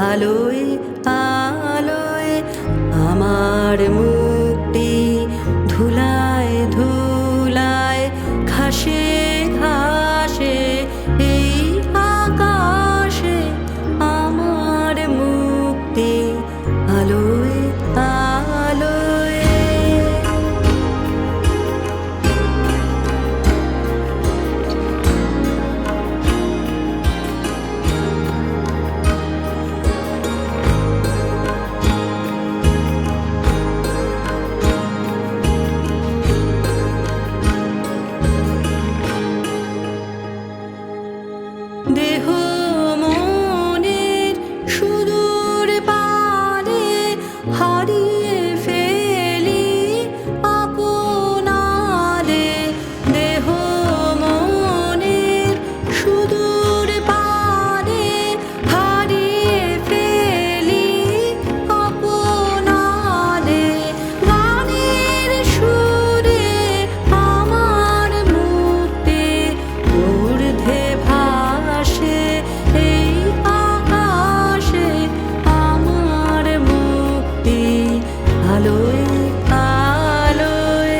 আলোয় আলোয় আমার মুক্তি, ধুলায় ধুলায় ঘাসে ঘাসে এই আকাশে আমার মুক্তি, আলোয় আলোয়। দেহ মনের সুদূর পারে হারিয়ে ফেলি আপনারে, দেহ মনের সুদূর পারে হারিয়ে ফেলি আপনারে, গানের সুরে আমার মুক্তি, ঊর্ধ্বে ভাসে এই আকাশে আমার মুক্তি, আলোয় আলোয়।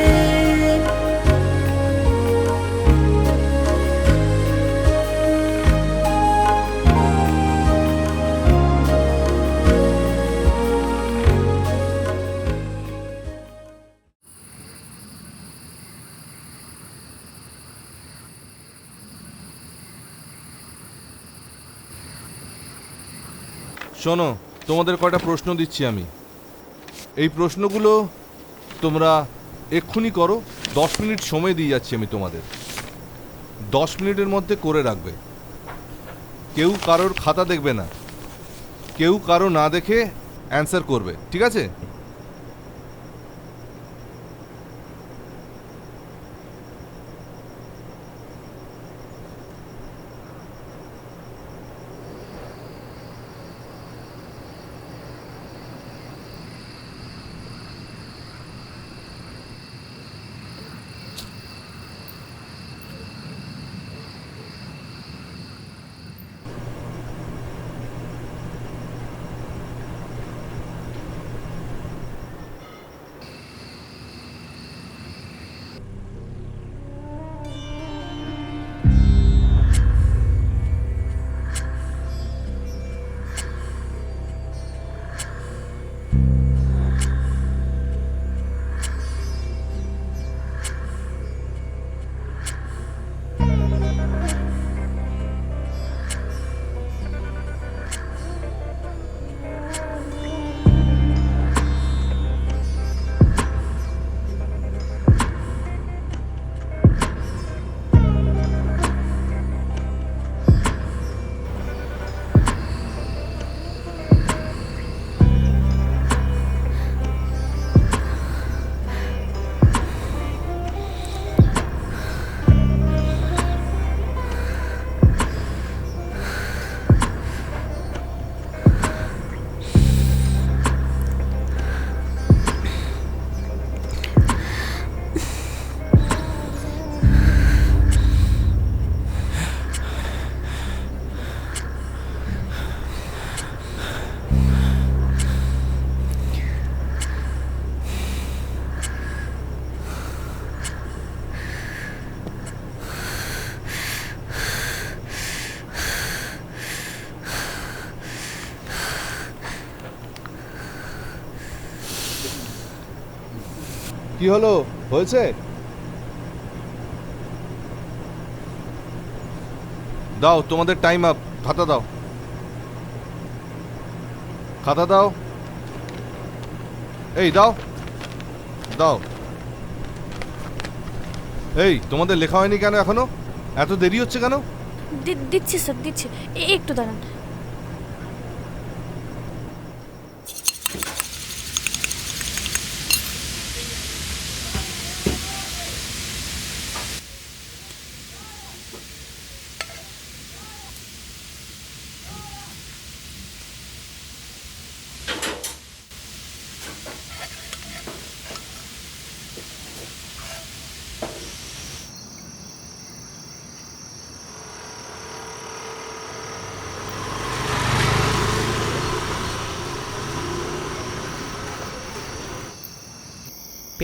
শোনো, তোমাদের কয়টা প্রশ্ন দিচ্ছি আমি। এই প্রশ্নগুলো তোমরা এক্ষুনি করো। 10 মিনিট সময় দিয়ে যাচ্ছি আমি তোমাদের। 10 মিনিটের মধ্যে করে রাখবে। কেউ কারোর খাতা দেখবে না, কেউ কারো না দেখে অ্যান্সার করবে, ঠিক আছে? কি হলো, হয়েছে? দাও, তোমাদের টাইম আপ। খাতা দাও, খাতা দাও। এই দাও দাও। এই, তোমাদের লেখা হয়নি কেন এখনো? এত দেরি হচ্ছে কেন? দিচ্ছি স্যার, দিচ্ছি, একটু দাঁড়ান।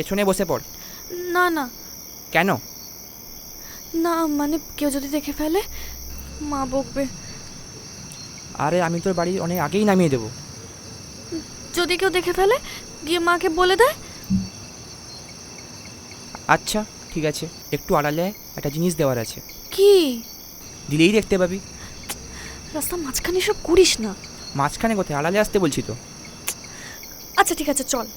পেছনে বসে পড়। না না কেন? না, মানে কেউ যদি দেখে ফেলে মা বকবে। আরে আমি তোর বাড়ি অনেক আগেই নামিয়ে দেবো। যদি কেউ দেখে ফেলে, গিয়ে মাকে বলে দেয়। আচ্ছা ঠিক আছে, একটু আড়ালে একটা জিনিস দেওয়ার আছে, কি? দিলেই দেখতে পাবি। রাস্তা মাঝখানে সব করিস না। মাঝখানে কোথায়, আড়ালে আসতে বলছি তো। আচ্ছা ঠিক আছে, চল।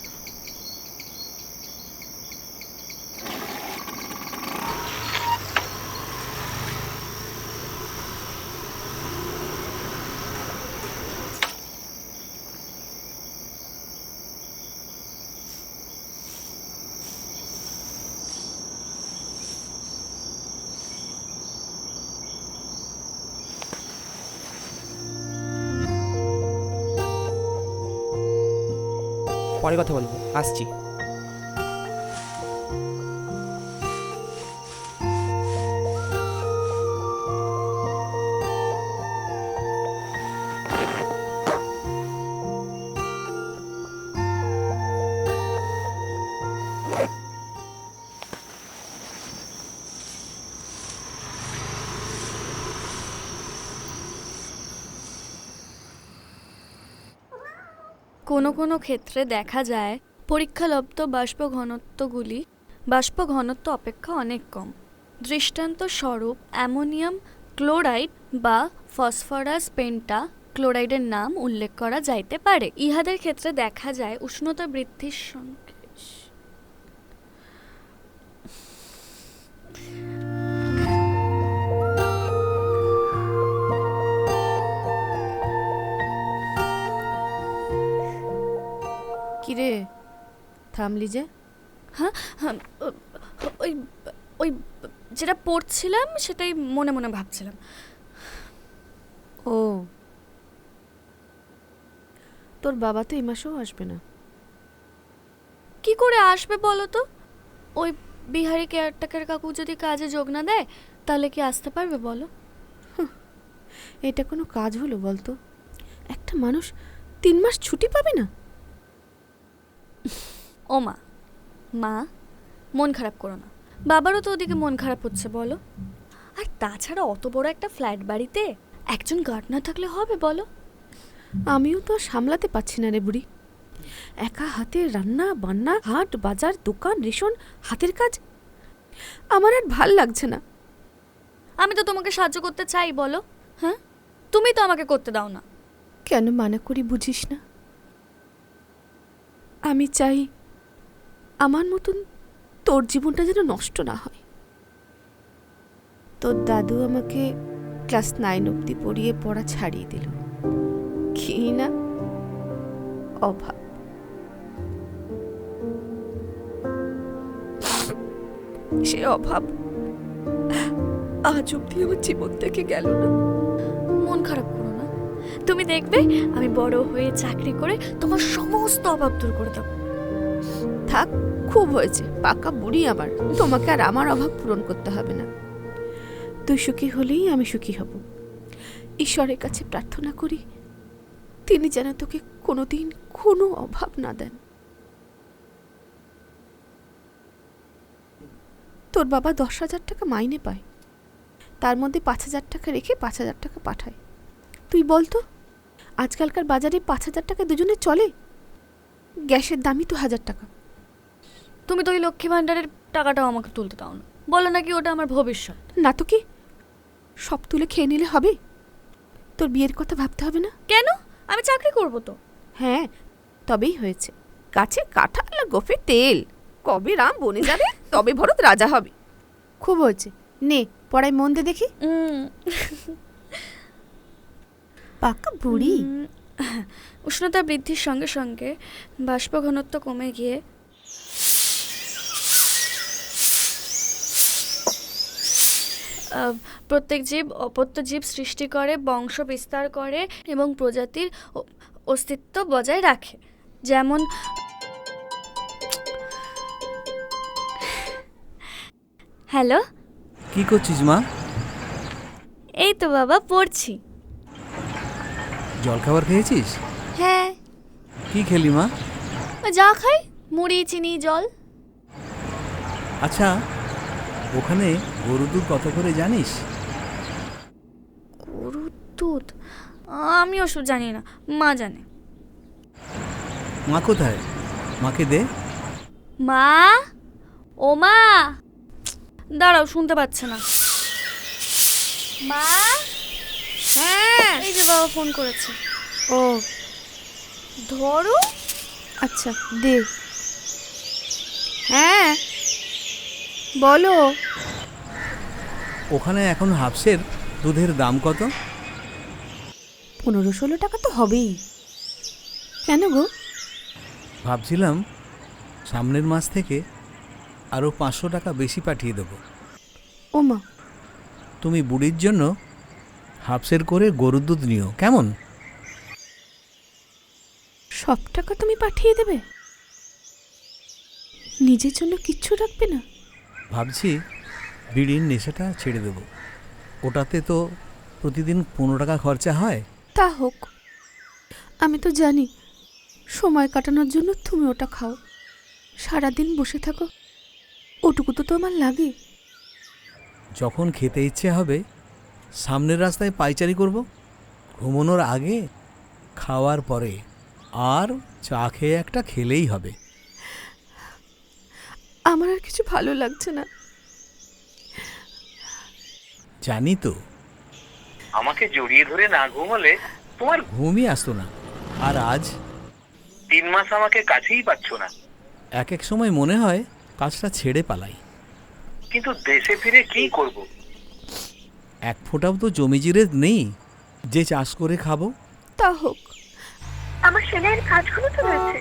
পরে কথা বলবো, আসছি। কোনো কোনো ক্ষেত্রে দেখা যায় পরীক্ষালব্ধ বাষ্প ঘনত্বগুলি বাষ্প ঘনত্ব অপেক্ষা অনেক কম। দৃষ্টান্ত স্বরূপ অ্যামোনিয়াম ক্লোরাইড বা ফসফরাস পেন্টা ক্লোরাইডের নাম উল্লেখ করা যাইতে পারে। ইহাদের ক্ষেত্রে দেখা যায় উষ্ণতা বৃদ্ধির সঙ্গে কিরে থামলি যে? হ্যাঁ, ওই ওই যেটা পড়ছিলাম সেটাই মনে মনে ভাবছিলাম। ও, তোর বাবা তো এই মাসেও আসবে না। কি করে আসবে বলো তো? ওই বিহারি কেয়ারটেকার কাকু যদি কাজে যোগ না দেয় তাহলে কি আসতে পারবে বলো? এটা কোনো কাজ হলো বলতো? একটা মানুষ 3 মাস ছুটি পাবে না? ও মা, মা মন খারাপ করো না, বাবারও তো ওদিকে মন খারাপ হচ্ছে বলো। আর তাছাড়া অত বড় একটা ফ্ল্যাট বাড়িতে একজন গার্ডনার থাকলে হবে বলো? আমিও তো আর সামলাতে পারছি না রে বুড়ি। একা হাতে রান্না বান্না, হাট বাজার, দোকান, রেশন, হাতের কাজ আমার আর ভাল লাগছে না। আমি তো তোমাকে সাহায্য করতে চাই বলো, হ্যাঁ? তুমি তো আমাকে করতে দাও না। কেন মানা করি বুঝিস না? আমি চাই আমার মতন তোর জীবনটা যেন নষ্ট না হয়। তোর দাদু আমাকে ক্লাস 9 অবধি পড়িয়ে পড়া ছাড়িয়ে দিল। কি না অভাব! সে অভাব আজ অবধি আমার জীবন থেকে গেল না। মন খারাপ করো না, তুমি দেখবে আমি বড় হয়ে চাকরি করে তোমার সমস্ত অভাব দূর করে দেবো। থাক, খুব হয়েছে, পাকা বুড়ি আমার। তোমাকে আর আমার অভাব পূরণ করতে হবে না। তুই সুখী হলেই আমি সুখী হব। ঈশ্বরের কাছে প্রার্থনা করি তিনি যেন তোকে কোনোদিন কোনো অভাব না দেন। তোর বাবা 10,000 টাকা মাইনে পায়, তার মধ্যে 5,000 টাকা রেখে 5,000 টাকা পাঠায়। তুই বলতো আজকালকার বাজারে 5,000 টাকা দুজনে চলে? গ্যাসের দামই তো 1,000 টাকা। তুমি তো ওই লক্ষ্মী ভাণ্ডারের টাকাটাও আমাকে তুলতে দাও না, বলো নাকি ওটা আমার ভবিষ্যৎ। না তো কি, সব তুলে খেয়ে নিলে হবে? তোর বিয়ের কথা ভাবতে হবে না? কেন? আমি চাকরি করব তো। হ্যাঁ, তবেই হয়েছে। গাছে কাঁঠাল আর গোফে তেল, কবে রাম বনে যাবে তবে ভরত রাজা হবে। খুব হয়েছে, নে পড়ায় মন দে দেখি। পাকা বুড়ি। উষ্ণতা বৃদ্ধির সঙ্গে সঙ্গে বাষ্প ঘনত্ব কমে গিয়ে প্রত্যেক জীব অপত্য জীব সৃষ্টি করে, বংশ বিস্তার করে এবং প্রজাতির অস্তিত্ব বজায় রাখে। যেমন হ্যালো, কি করছিস মা? এই তো বাবা পড়ছি। জলখাবার খেয়েছিস? হ্যাঁ, কি খেলি মা? যা খাই, মুড়ি চিনি জল। আচ্ছা, ওখানে গরুর দুধ কত করে জানিস? গরুর দুধ আমি ওসব জানি না, মা জানে। মা কোথায়? মাকে দে। মা, ও মা, দাঁড়াও, শুনতে পাচ্ছে না। মা, হ্যাঁ। এই যে বাবা ফোন করেছে। ও ধরো। আচ্ছা দে। হ্যাঁ বলো। ওখানে এখন হাফসের দুধের দাম কত? 15-16 টাকা তো হবেই। কেন গো? ভাবছিলাম সামনের মাস থেকে আরও 500 টাকা বেশি পাঠিয়ে দেবো। ও মা, তুমি বুড়ির জন্য হাফসের করে গরুর দুধ নিও, কেমন? সব টাকা তুমি পাঠিয়ে দেবে? নিজের জন্য কিচ্ছু রাখবে না? ভাবছি বিড়ির নেশাটা ছেড়ে দেব। ওটাতে তো প্রতিদিন 15 টাকা খরচা হয়। তা হোক, আমি তো জানি সময় কাটানোর জন্য তুমি ওটা খাও। সারাদিন বসে থাকো, ওটুকু তো তোমার লাগে। যখন খেতে ইচ্ছে হবে সামনের রাস্তায় পাইচারি করব, ঘুমানোর আগে, খাওয়ার পরে, আর চা খেয়ে একটা খেলেই হবে। আমার আর কিছু ভালো লাগছে না। জানি তো, আমাকে জড়িয়ে ধরে না ঘুমালে তোমার ঘুমই আসতো না। আর আজ 3 মাস আমাকে কাছেই পাচ্ছ না। এক এক সময় মনে হয় কাজটা ছেড়ে পালাই। কিন্তু দেশে ফিরে কি করব? এক ফোঁটাও তো জমি জিরে নেই যে চাষ করে খাবো। তা হোক, আমার সেলাইয়ের কাজগুলো তো রয়েছে।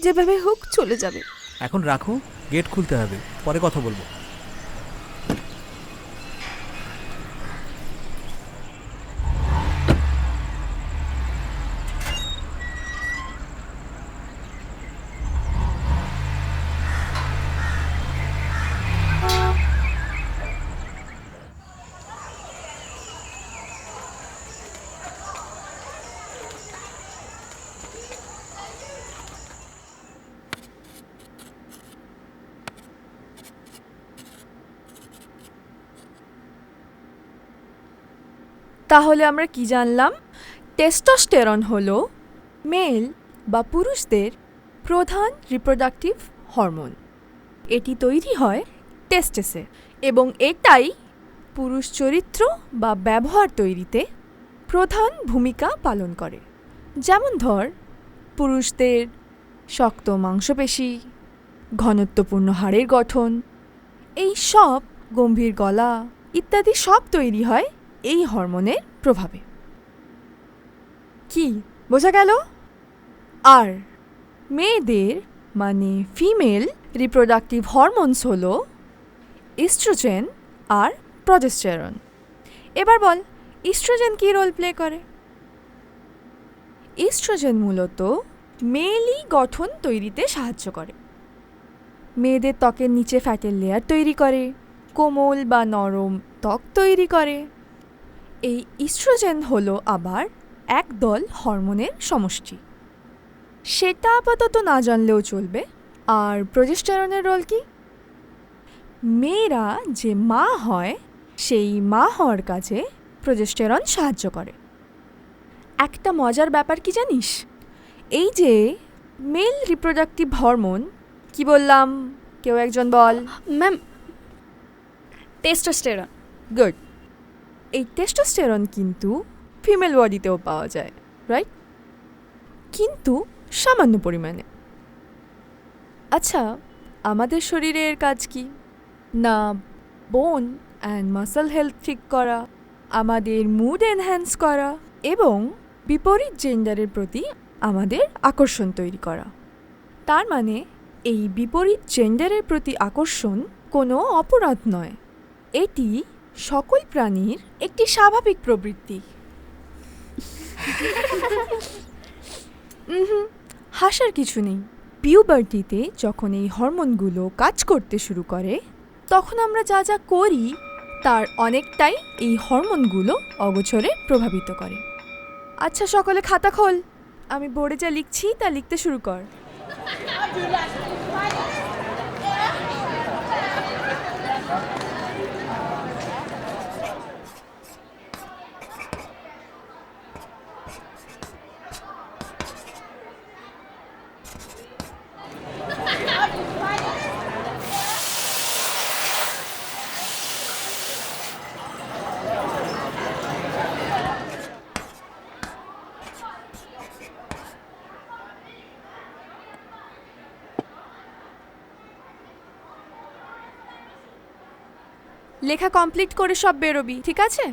যেভাবে হোক চলে যাবে। এখন রাখো, গেট খুলতে হবে, পরে কথা বলবো। তাহলে আমরা কি জানলাম? টেস্টোস্টেরন হলো মেল বা পুরুষদের প্রধান রিপ্রোডাক্টিভ হরমোন। এটি তৈরি হয় টেস্টেসে এবং এটাই পুরুষ চরিত্র বা ব্যবহার তৈরিতে প্রধান ভূমিকা পালন করে। যেমন ধর, পুরুষদের শক্ত মাংসপেশি, ঘনত্বপূর্ণ হাড়ের গঠন, এই সব গম্ভীর গলা ইত্যাদি সব তৈরি হয় এই হরমোনের প্রভাবে। কি বোঝা গেল? আর মেয়েদের মানে ফিমেল রিপ্রোডাক্টিভ হরমোনস হলো ইস্ট্রোজেন আর প্রজেস্টেরন। এবার বল, ইস্ট্রোজেন কী রোল প্লে করে? ইস্ট্রোজেন মূলত মেলই গঠন তৈরিতে সাহায্য করে। মেয়েদের ত্বকের নিচে ফ্যাটের লেয়ার তৈরি করে, কোমল বা নরম ত্বক তৈরি করে। এই ইস্ট্রোজেন হলো আবার একদল হরমোনের সমষ্টি। সেটা আপাতত না জানলেও চলবে। আর প্রজেস্টেরনের রোল কি? মেয়েরা যে মা হয় সেই মা হওয়ার কাজে প্রজেস্টেরন সাহায্য করে। একটা মজার ব্যাপার কি জানিস? এই যে মেল রিপ্রোডাক্টিভ হরমোন, কি বললাম? কেউ একজন বল। Ma'am, testosterone. গুড। এই টেস্টোস্টেরন কিন্তু ফিমেল বডিতেও পাওয়া যায়, রাইট? কিন্তু সামান্য পরিমাণে। আচ্ছা, আমাদের শরীরের কাজ কি? না বোন অ্যান্ড মাসল হেলথ ঠিক করা, আমাদের মুড এনহ্যান্স করা এবং বিপরীত জেন্ডারের প্রতি আমাদের আকর্ষণ তৈরি করা। তার মানে এই বিপরীত জেন্ডারের প্রতি আকর্ষণ কোনো অপরাধ নয়। এটি সকল প্রাণীর একটি স্বাভাবিক প্রবৃত্তি। হাসার কিছু নেই। পিউবার্টিতে যখন এই হরমোনগুলো কাজ করতে শুরু করে, তখন আমরা যা যা করি তার অনেকটাই এই হরমোনগুলো অগোচরে প্রভাবিত করে। আচ্ছা, সকলে খাতা খোল। আমি বোর্ডে যা লিখছি তা লিখতে শুরু কর। লেখা কমপ্লিট করে সব বেরোবি, ঠিক আছে?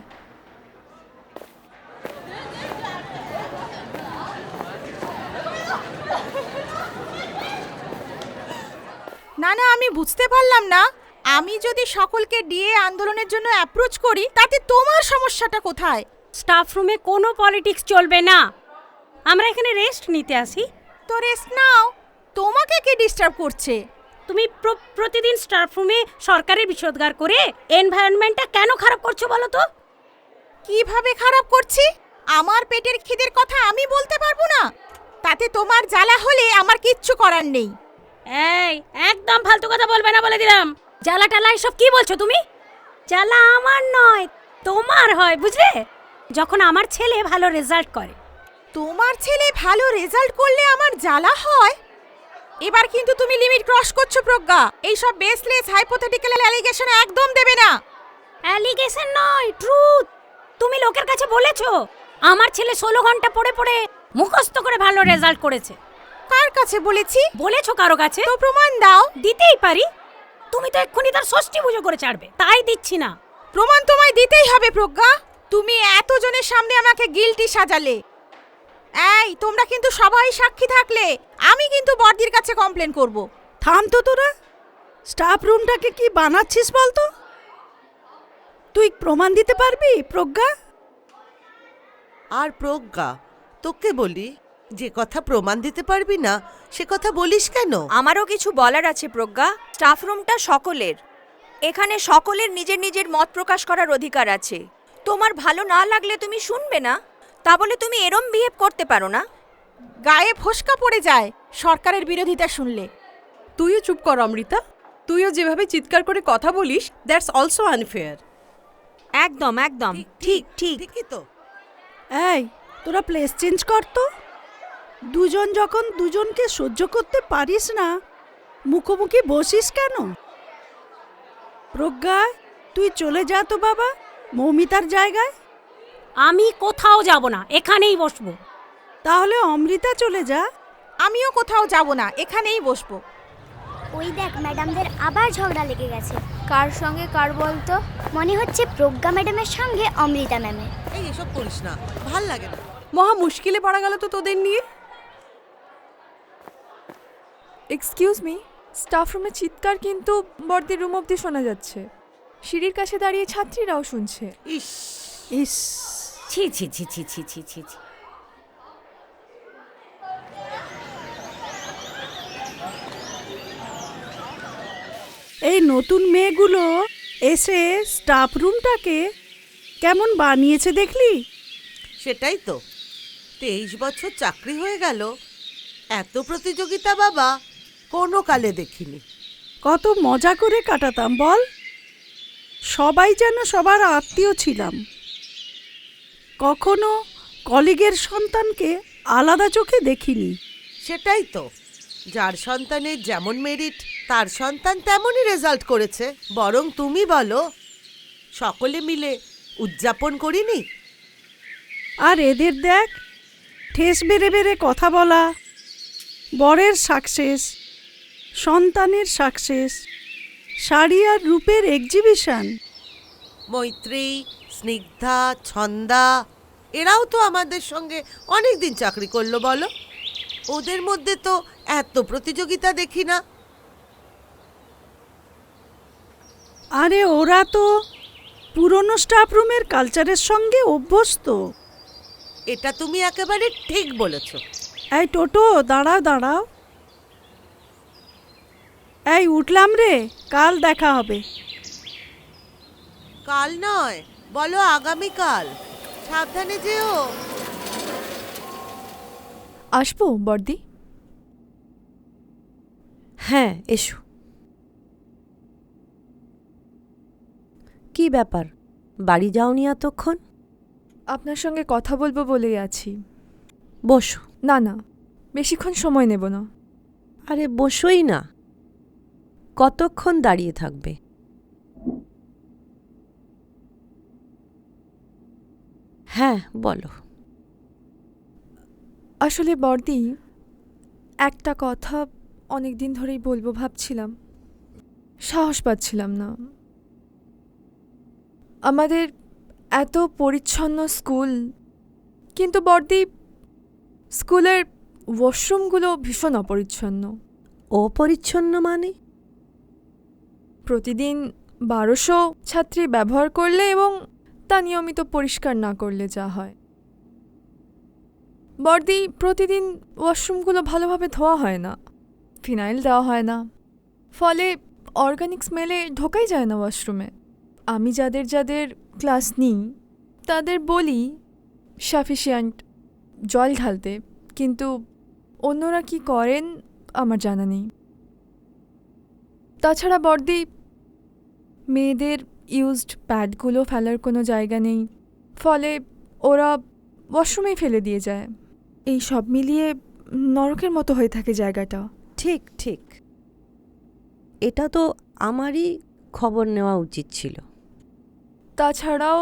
না না, আমি বুঝতে পারলাম না, আমি যদি সকলকে ডিএ আন্দোলনের জন্য অ্যাপ্রোচ করি তাতে তোমার সমস্যাটা কোথায়? স্টাফ রুমে কোনো পলিটিক্স চলবে না, আমরা এখানে রেস্ট নিতে আসি। তো রেস্ট নাও, তোমাকে কে ডিস্টার্ব করছে? তুমি প্রতিদিন স্টাফ রুমে সরকারের বিষোদ্গার করে এনভায়রনমেন্টটা কেন খারাপ করছো বলো তো? কিভাবে খারাপ করছি? আমার পেটের খিদের কথা আমি বলতে পারবো না? তাতে তোমার জ্বালা হলে আমার কিচ্ছু করার নেই। এই একদম ফালতু কথা বলবে না বলে দিলাম। জ্বালা টালা এসব কি বলছো তুমি? জ্বালা আমার নয়, তোমার হয়, বুঝলে? যখন আমার ছেলে ভালো রেজাল্ট করে। তোমার ছেলে ভালো রেজাল্ট করলে আমার জ্বালা হয়? এবার কিন্তু তুমি লিমিট ক্রস করছো প্রজ্ঞা। এইসব বেসলেস হাইপোথেটিক্যাল অ্যালিগেশন একদম দেবে না। অ্যালিগেশন নয়, ট্রুথ। তুমি লোকের কাছে বলেছো আমার ছেলে 16 ঘন্টা পড়ে পড়ে মুখস্থ করে ভালো রেজাল্ট করেছে। কার কাছে বলেছি? বলেছো কারো কাছে? তো প্রমাণ দাও। দিতেই পারি। তুমি তো এক্ষুনি তার ষষ্ঠী পুজো করে ছাড়বে, তাই দিচ্ছি না। প্রমাণ তোমায় দিতেই হবে প্রজ্ঞা। তুমি এতজনের সামনে আমাকে গিলটি সাজালে। এই তোমরা কিন্তু সবাই সাক্ষী থাকলে আমি কিন্তু বর্দির কাছে কমপ্লেন করব। থাম তো তোরা, স্টাফ রুমটাকে কি বানাচ্ছিস বলতো? তুই প্রমাণ দিতে পারবি প্রজ্ঞা? আর প্রজ্ঞা, তোকে বলি, যে কথা প্রমাণ দিতে পারবি না সে কথা বলিস কেন? আমারও কিছু বলার আছে প্রজ্ঞা। স্টাফ রুমটা সকলের, এখানে সকলের নিজের নিজের মত প্রকাশ করার অধিকার আছে। তোমার ভালো না লাগলে তুমি শুনবে না, তা বলে তুমি এরম বিহেভ করতে পারো না। গায়ে ফোসকা পড়ে যায় সরকারের বিরোধিতা শুনলে। তুইও চুপ কর অমৃতা, তুইও যেভাবে চিৎকার করে কথা বলিস, দ্যাটস অলসো আনফেয়ার। একদম একদম ঠিক ঠিক। ঠিকই তো। এই তোরা প্লেস চেঞ্জ কর তো। দুজন যখন দুজনকে সহ্য করতে পারিস না, মুখোমুখি বসিস কেন? প্রজ্ঞা, তুই চলে যা তো বাবা মৌমিতার জায়গায়। আমি কোথাও যাব না, এখানেই বসবো। তাহলে অমৃতা চলে যা। আমিও কোথাও যাব না, এখানেই বসবো। ওই দেখ, ম্যাডামদের আবার ঝগড়া লেগে গেছে। কার সঙ্গে কার বলতো? মনে হচ্ছে প্রজ্ঞা ম্যাডামের সঙ্গে অমৃতা ম্যামের। এই এসব করিস না, ভাল লাগে না। মহা মুশকিলে পড়া গেল তো তোদের নিয়ে। এক্সকিউজ মি, স্টাফ রুমে চিৎকার কিন্তু বর্দির রুম অবধি শোনা যাচ্ছে। সিঁড়ির কাছে দাঁড়িয়ে ছাত্রীরাও শুনছে। ইস ইস, ছি ছি ছি ছি ছি ছি ছি ছি। এই নতুন মেয়েগুলো এসে স্টাফ রুমটাকে কেমন বানিয়েছে দেখলি? সেটাই তো, 23 বছর চাকরি হয়ে গেল, এত প্রতিযোগিতা বাবা কোনো কালে দেখিনি। কত মজা করে কাটাতাম বল, সবাই যেন সবার আত্মীয় ছিলাম। কখনো কলিগের সন্তানকে আলাদা চোখে দেখিনি। সেটাই তো, যার সন্তানের যেমন মেরিট তার সন্তান তেমনই রেজাল্ট করেছে। বরং তুমি বলো, সকলে মিলে উদযাপন করিনি? আর এদের দেখ, ঠেস বেড়ে বেড়ে কথা বলা, বরের সাকসেস, সন্তানের সাকসেস, শাড়ি আর রূপের এক্সিবিশন। মৈত্রী, স্নিগ্ধা, ছন্দা, এরাও তো আমাদের সঙ্গে অনেক দিন চাকরি করলো বলো। ওদের মধ্যে তো এত প্রতিযোগিতা দেখি না। আরে ওরা তো পুরনো স্টাফ রুমের কালচারের সঙ্গে অভ্যস্ত। এটা তুমি একেবারে ঠিক বলেছ। এই টোটো, দাঁড়াও দাঁড়াও। এই উঠলাম রে, কাল দেখা হবে। কাল নয়, বলো আগামীকাল। সাবধানে যেও। আসবো বর্দি? হ্যাঁ এসো। কি ব্যাপার, বাড়ি যাওনি এতক্ষণ? আপনার সঙ্গে কথা বলবো বলেই আছি। বসো। না না, বেশিক্ষণ সময় নেব না। আরে বসোই না, কতক্ষণ দাঁড়িয়ে থাকবে? হ্যাঁ বলো। আসলে বর্দি, একটা কথা অনেক দিন ধরেই বলবো ভাবছিলাম, সাহস পাচ্ছিলাম না। আমাদের এত পরিচ্ছন্ন স্কুল, কিন্তু বর্দি স্কুলের ওয়াশরুমগুলো ভীষণ অপরিচ্ছন্ন। অপরিচ্ছন্ন মানে? প্রতিদিন 1200 ছাত্রী ব্যবহার করলে এবং তা নিয়মিত পরিষ্কার না করলে যা হয়। বর্দি প্রতিদিন ওয়াশরুমগুলো ভালোভাবে ধোয়া হয় না, ফিনাইল দেওয়া হয় না, ফলে অর্গানিক স্মেলে ঢোকাই যায় না ওয়াশরুমে। আমি যাদের যাদের ক্লাস নিই তাদের বলি সাফিসিয়েন্ট জল ঢালতে, কিন্তু অন্যরা কি করেন আমার জানা নেই। তাছাড়া বর্দি মেয়েদের ইউজড প্যাডগুলো ফেলার কোনো জায়গা নেই, ফলে ওরা ওয়াশরুমেই ফেলে দিয়ে যায়। এই সব মিলিয়ে নরকের মতো হয়ে থাকে জায়গাটা। ঠিক ঠিক, এটা তো আমারই খবর নেওয়া উচিত ছিল। তাছাড়াও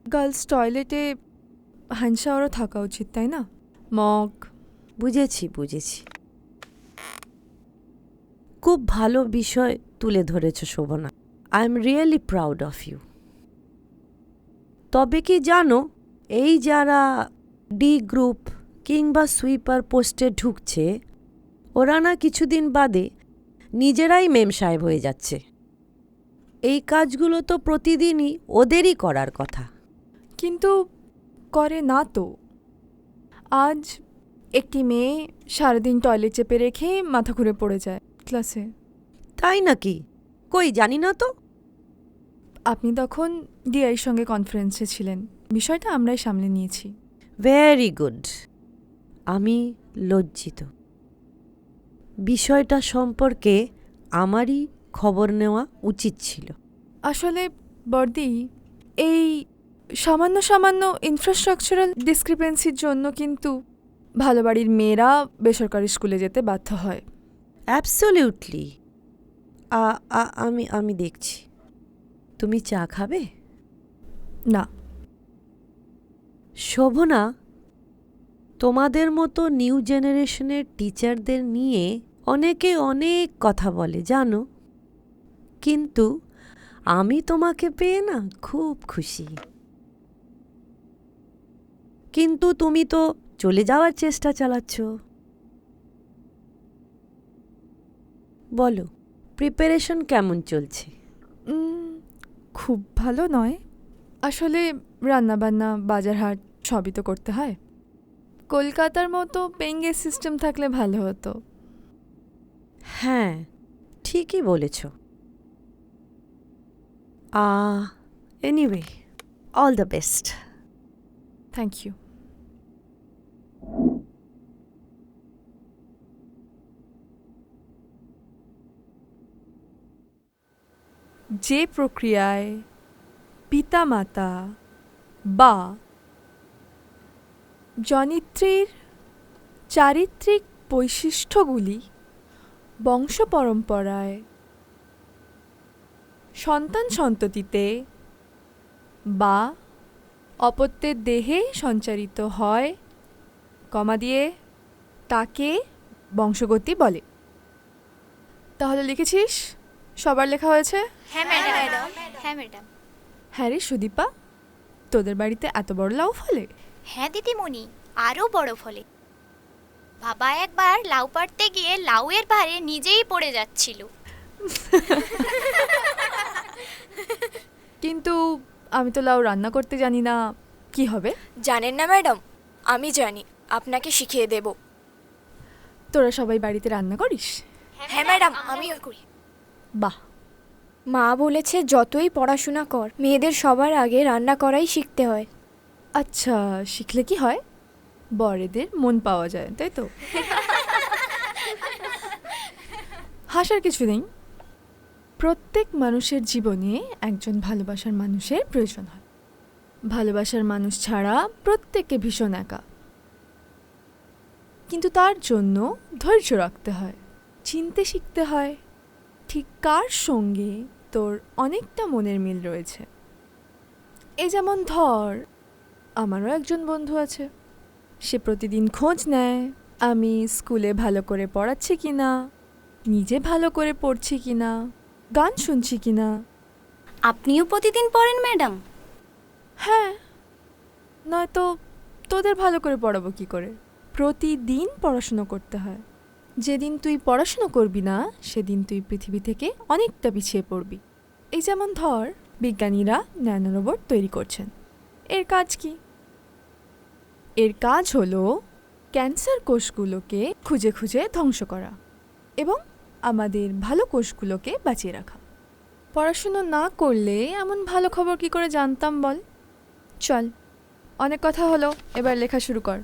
গার্লস টয়লেটে হ্যান্ড শাওয়ারও থাকা উচিত, তাই না? মগ। বুঝেছি বুঝেছি, খুব ভালো বিষয় তুলে ধরেছ Shobhana. I am really proud of you. তবে কি জানো, এই যারা ডি গ্রুপ কিংবা সুইপার পোস্টে ঢুকছে, ওরা না কিছুদিন বাদে নিজেরাই মেম সাহেব হয়ে যাচ্ছে। এই কাজগুলো তো প্রতিদিনই ওদেরই করার কথা। কিন্তু করে না তো। আজ একটি মেয়ে সারাদিন টয়লেট চেপে রেখে মাথা ঘুরে পড়ে যায় ক্লাসে। তাই নাকি? কই জানি না তো। আপনি তখন ডিআইয়ের সঙ্গে কনফারেন্সে ছিলেন, বিষয়টা আমরাই সামলে নিয়েছি। Very good. আমি লজ্জিত। বিষয়টা সম্পর্কে আমারই খবর নেওয়া উচিত ছিল। আসলে বর্দি, এই সামান্য সামান্য ইনফ্রাস্ট্রাকচারাল ডিসক্রিপেন্সির জন্য কিন্তু ভালো বাড়ির মেয়েরা বেসরকারি স্কুলে যেতে বাধ্য হয়। অ্যাবসলিউটলি। আমি দেখছি। তুমি চা খাবে? না। শোভনা, তোমাদের মতো নিউ জেনারেশনের টিচারদের নিয়ে অনেকে অনেক কথা বলে জানো, কিন্তু আমি তোমাকে পেয়ে না খুব খুশি। কিন্তু তুমি তো চলে যাওয়ার চেষ্টা চালাচ্ছ। বলো, প্রিপারেশন কেমন চলছে? খুব ভালো নয়। আসলে রান্নাবান্না, বাজারহাট সবই তো করতে হয়। কলকাতার মতো পেইং গেস্ট সিস্টেম থাকলে ভালো হতো। হ্যাঁ, ঠিকই বলেছ। Anyway, all the best. Thank you. যে প্রক্রিয়ায় পিতামাতা বা জনিত্রীর চারিত্রিক বৈশিষ্ট্যগুলি বংশ পরম্পরায় সন্তান সন্ততিতে বা অপত্যের দেহে সঞ্চারিত হয়, কমা দিয়ে তাকে বংশগতি বলে। তাহলে লিখেছিস? সবার লেখা হয়েছে? হ্যাঁ ম্যাডাম। হ্যাঁ ম্যাডাম। হ্যাঁ রে সুদীপা, তোদের বাড়িতে এত বড় লাউ ফলে? হ্যাঁ দিদিমণি, আরও বড় ফলে। বাবা একবার লাউ পাড়তে গিয়ে লাউয়ের ভারে নিজেই পড়ে যাচ্ছিল। কিন্তু আমি তো লাউ রান্না করতে জানি না, কি হবে? জানেন না ম্যাডাম, আমি জানি, আপনাকে শিখিয়ে দেব। তোরা সবাই বাড়িতে রান্না করিস? হ্যাঁ ম্যাডাম, আমিও করি। বাহ। মা বলেছে যতই পড়াশোনা কর, মেয়েদের সবার আগে রান্না করাই শিখতে হয়। আচ্ছা, শিখলে কি হয়? বড়দের মন পাওয়া যায়, তাই তো? হাসার কিছু নেই। প্রত্যেক মানুষের জীবনে একজন ভালোবাসার মানুষের প্রয়োজন হয়। ভালোবাসার মানুষ ছাড়া প্রত্যেককে ভীষণ একা। কিন্তু তার জন্য ধৈর্য রাখতে হয়, চিনতে শিখতে হয় ঠিক কার সঙ্গে তোর অনেকটা মনের মিল রয়েছে। এই যেমন ধর, আমারও একজন বন্ধু আছে, সে প্রতিদিন খোঁজ নেয় আমি স্কুলে ভালো করে পড়াচ্ছি কিনা, নিজে ভালো করে পড়ছি কিনা, গান শুনছি কিনা। আপনিও প্রতিদিন পড়েন ম্যাডাম? হ্যাঁ, নয়তো তোদের ভালো করে পড়াবো কি করে? প্রতিদিন পড়াশুনো করতে হয়। যেদিন তুই পড়াশুনো করবি না সেদিন তুই পৃথিবী থেকে অনেকটা পিছিয়ে পড়বি। এই যেমন ধর, বিজ্ঞানীরা ন্যানো রোবট তৈরি করছেন। এর কাজ কি? এর কাজ হলো ক্যান্সার কোষগুলোকে খুঁজে খুঁজে ধ্বংস করা এবং আমাদের ভালো কোষগুলোকে বাঁচিয়ে রাখা। পড়াশুনো না করলে এমন ভালো খবর কি করে জানতাম বল? চল, অনেক কথা হলো, এবার লেখা শুরু কর।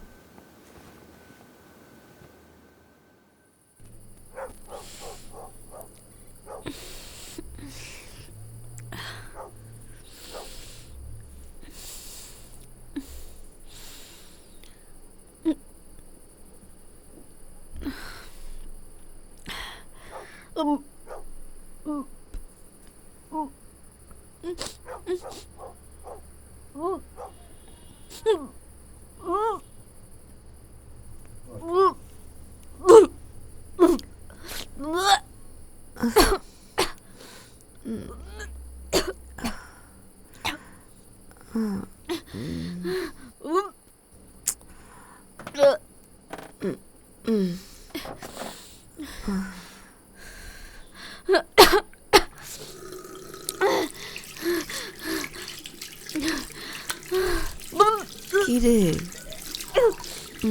কিরে,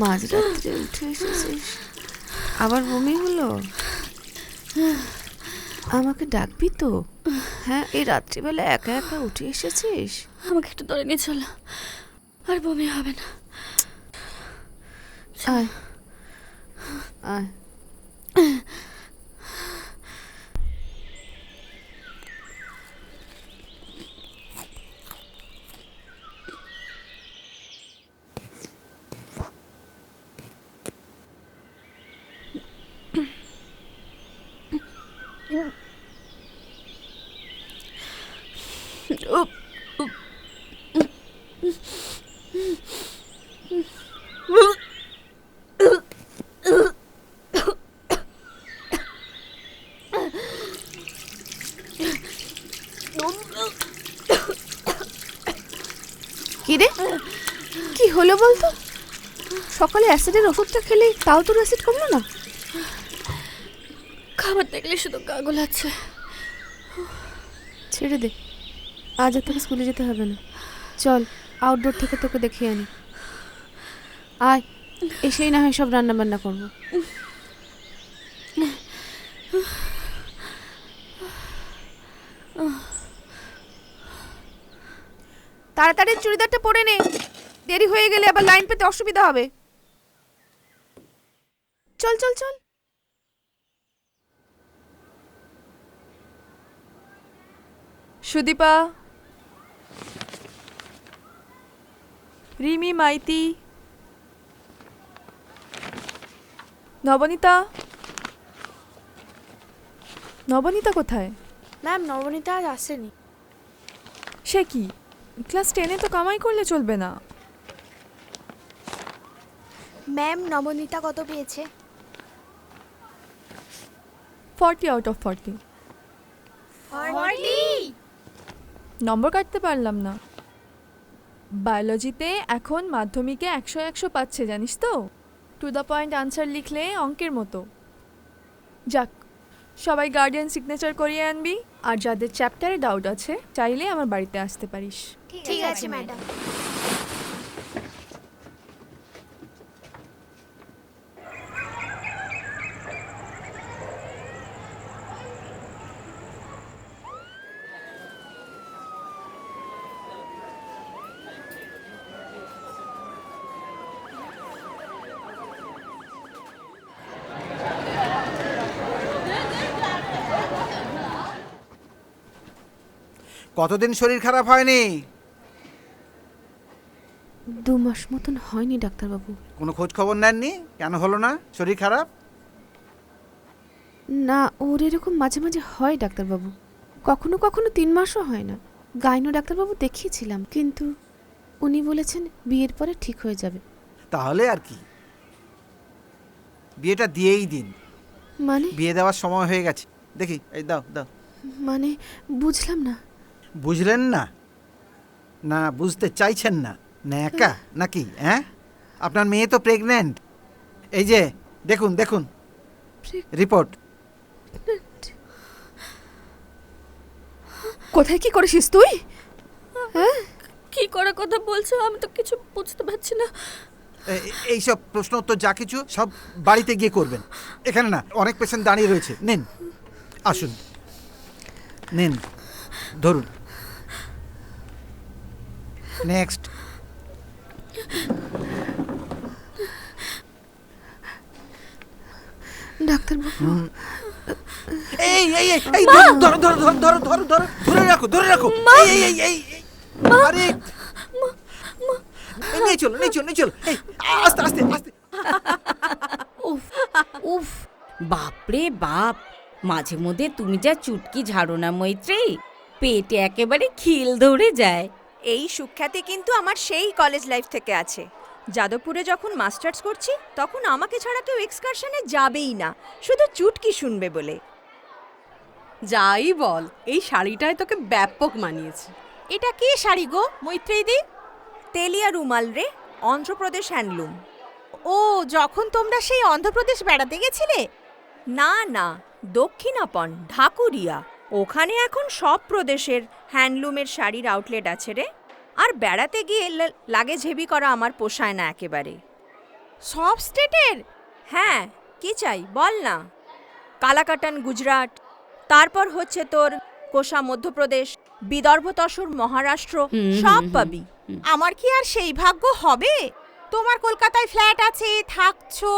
মাঝরাত্রে উঠে এসেছিস? আবার বমি হলো? আমাকে ডাকবি তো? হ্যাঁ, এই রাত্রিবেলা একা একা উঠে এসেছিস? আমাকে একটু ধরে নিয়ে চলো, আর বমি হবে না। আয় আয়। কিরে, কি হলো বলতো? সকালে অ্যাসিডের ওষুধটা খেলে তাও তোর অ্যাসিড কমলো না? খাবার দেখলে শুধু গা গোলাচ্ছে। ছেড়ে দে, আজ আর তোকে স্কুলে যেতে হবে না। চল, আউটডোর থেকে তোকে দেখিয়ে আনি। আয়, এসেই না হয় সব রান্না বান্না করবো। তাড়াতাড়ি চুড়িদারটা পরে নে, দেরি হয়ে গেলে আবার লাইন পেতে অসুবিধা হবে। চল চল চল। সুদীপা, রিমি মাইতি, নবনীতা। নবনীতা কোথায়? ম্যাম, নবনীতা আজ আসেনি। সে কি, ক্লাস 10-এ তো কামাই করলে চলবে না। ম্যাম, নবনীতা কত পেয়েছে? 40 out of 40। নম্বর কাটতে পারলাম না। বায়োলজিতে এখন মাধ্যমিকে 100 পাচ্ছে, জানিস তো? টু দ্য পয়েন্ট আনসার লিখলে অঙ্কের মতো। যাক, সবাই গার্ডিয়ান সিগনেচার করিয়ে আনবি, আর যাদের চ্যাপ্টারে ডাউট আছে চাইলে আমার বাড়িতে আসতে পারিস। ঠিক আছে ম্যাডাম। কতদিন শরীর খারাপ হয়নি? 2 মাস মতন হয়নি ডাক্তারবাবু। কোনো খোঁজ খবর নেননি? কেন হলো না শরীর খারাপ? না, ওর এরকম মাঝে মাঝে হয় ডাক্তারবাবু, কখনো কখনো 3 মাসও হয় না। গাইনো ডাক্তারবাবু দেখিয়েছিলাম, কিন্তু উনি বলেছেন বিয়ের পরে ঠিক হয়ে যাবে। তাহলে আর কি, বিয়েটা দিয়েই দিন। মানে? বিয়ে দেওয়ার সময় হয়ে গেছে। দেখি, এই দাও দাও। মানে বুঝলাম না। বুঝলেন না? না বুঝতে চাইছেন না? ন্যাকা নাকি? হ্যাঁ, আপনার মেয়ে তো প্রেগনেন্ট। এই যে দেখুন দেখুন রিপোর্ট। কোথায় কি করেছিস তুই? হ্যাঁ, কি করার কথা বলছো? আমি তো কিছু বুঝতে পারছি না। এইসব প্রশ্ন উত্তর যা কিছু সব বাড়িতে গিয়ে করবেন। এখানে না, অনেক পেশেন্ট দাঁড়িয়ে রয়েছে। নিন, আসুন, নিন, ধরুন। নেক্সট। ডাক্তারবাবু, এই এই এই এই ধরো ধরো ধরো ধরো ধরো ধরো ধরে রাখো, ধরে রাখো। এই এই এই আরে নিয়ে চলো, নিয়ে চলো, নিয়ে চলো। এই আস্তে আস্তে আস্তে। উফ উফ, বাপরে বাপ, মাঝে মধ্যে তুমি যা চুটকি ঝাড়ো না মৈত্রী, পেটে একেবারে খিল ধরে যায়। এই সুখ্যাতি কিন্তু আমার সেই কলেজ লাইফ থেকে আছে। যাদবপুরে যখন মাস্টার্স করছি তখন আমাকে ছাড়া কেউ এক্সকারশনে যাবেই না, শুধু চুটকি শুনবে বলে। যাই বল, এই শাড়িটায় তোকে ব্যাপক মানিয়েছে। এটা কি শাড়ি গো মৈত্রেয়ী? তেলিয়া রুমাল রে, অন্ধ্রপ্রদেশ হ্যান্ডলুম। ও, যখন তোমরা সেই অন্ধ্রপ্রদেশ বেড়াতে গেছিলে? না না, দক্ষিণাপন, ঢাকুরিয়া। ওখানে এখন সব প্রদেশের হ্যান্ডলুমের শাড়ির আউটলেট আছে রে। আর বেড়াতে গিয়ে লাগেজ হেভি করা আমার পোষায় না একেবারে। সব স্টেটের? হ্যাঁ, কি চাই বল না। কালাকাটান গুজরাট, তারপর হচ্ছে তোর কোষা মধ্যপ্রদেশ, বিদর্ভ তসর মহারাষ্ট্র, সব পাবি। আমার কি আর সেই ভাগ্য হবে? তোমার কলকাতায় ফ্ল্যাট আছে, থাকছো,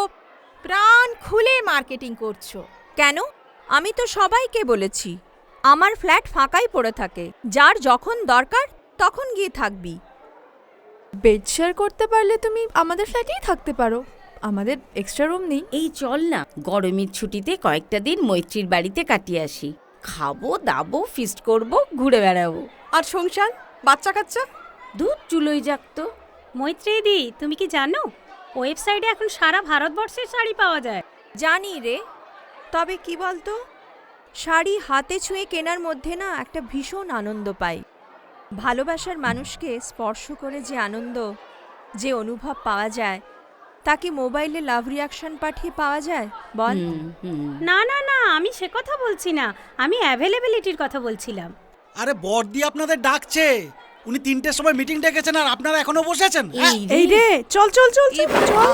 প্রাণ খুলে মার্কেটিং করছো। কেন? আমি তো সবাইকে বলেছি আমার ফ্ল্যাট ফাঁকাই পড়ে থাকে, যার যখন দরকার তখন গিয়ে থাকবি। বেড শেয়ার করতে পারলে তুমি আমাদের ফ্ল্যাটেই থাকতে পারো, আমাদের এক্সট্রা রুম নেই। এই চল না, গরমের ছুটিতে কয়েকটা দিন মৈত্রীর বাড়িতে কাটিয়ে আসি। খাবো দাবো, ফিস্ট করব, ঘুরে বেড়াবো। আর সংসার, বাচ্চা কাচ্চা? দুধ চুলোই যাকতো। মৈত্রেয়ী, তুমি কি জানো ওয়েবসাইটে এখন সারা ভারতবর্ষের শাড়ি পাওয়া যায়? জানি রে, তবে কি বলতো, শাড়ি হাতে ছুঁয়ে কেনার মধ্যে না একটা ভীষণ আনন্দ পাই। ভালোবাসার মানুষকে স্পর্শ করে যে আনন্দ, যে অনুভব পাওয়া যায়, তা কি মোবাইলে লাভ রিয়াকশন পাঠিয়ে পাওয়া যায় বল? না না না, আমি সে কথা বলছি না, আমি অ্যাভেলেবিলিটির কথা বলছিলাম। আরে বড়দি আপনাদের ডাকছে, উনি 3টের সময় মিটিং ডেকেছেন আর আপনারা এখনো বসে আছেন। এই রে, চল চল চল চল।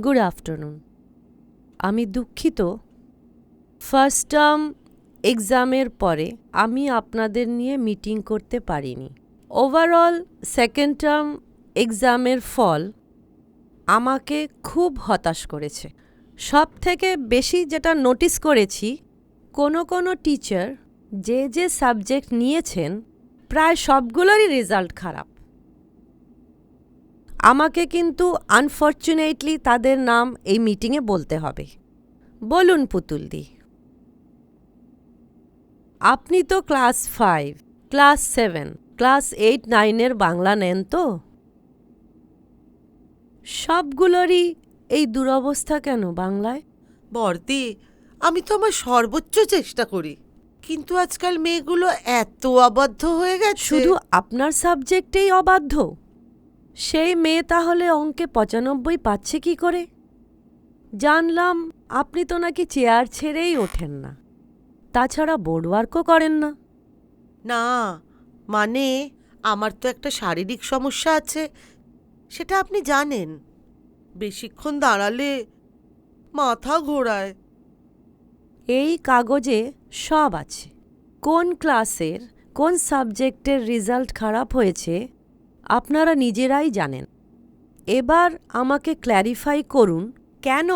Good afternoon. আমি দুঃখিত, ফার্স্ট টার্ম এক্সামের পরে আমি আপনাদের নিয়ে মিটিং করতে পারিনি। ওভারঅল সেকেন্ড টার্ম এক্সামের ফল আমাকে খুব হতাশ করেছে। সব থেকে বেশি যেটা নোটিস করেছি, কোনো টিচার যে সাবজেক্ট নিয়েছেন প্রায় সবগুলোরই রেজাল্ট খারাপ। আমাকে কিন্তু আনফর্চুনেটলি তাদের নাম এই মিটিংয়ে বলতে হবে। বলুন পুতুলদি, আপনি তো ক্লাস 5, ক্লাস 7, ক্লাস 8, 9 বাংলা নেন তো? সবগুলোরই এই দুরবস্থা কেন বাংলায়? বর্দি, আমি তো আমার সর্বোচ্চ চেষ্টা করি, কিন্তু আজকাল মেয়েগুলো এত অবাধ্য হয়ে গেছে। শুধু আপনার সাবজেক্টেই অবাধ্য? সেই মেয়ে তাহলে অঙ্কে 95 পাচ্ছে কি করে? জানলাম আপনি তো নাকি চেয়ার ছেড়েই ওঠেন না, তাছাড়া বোর্ড ওয়ার্কও করেন না। না, মানে আমার তো একটা শারীরিক সমস্যা আছে, সেটা আপনি জানেন। বেশিক্ষণ দাঁড়ালে মাথা ঘোরায়। এই কাগজে সব আছে, কোন ক্লাসের কোন সাবজেক্টের রেজাল্ট খারাপ হয়েছে আপনারা নিজেরাই জানেন। এবার আমাকে ক্ল্যারিফাই করুন কেন?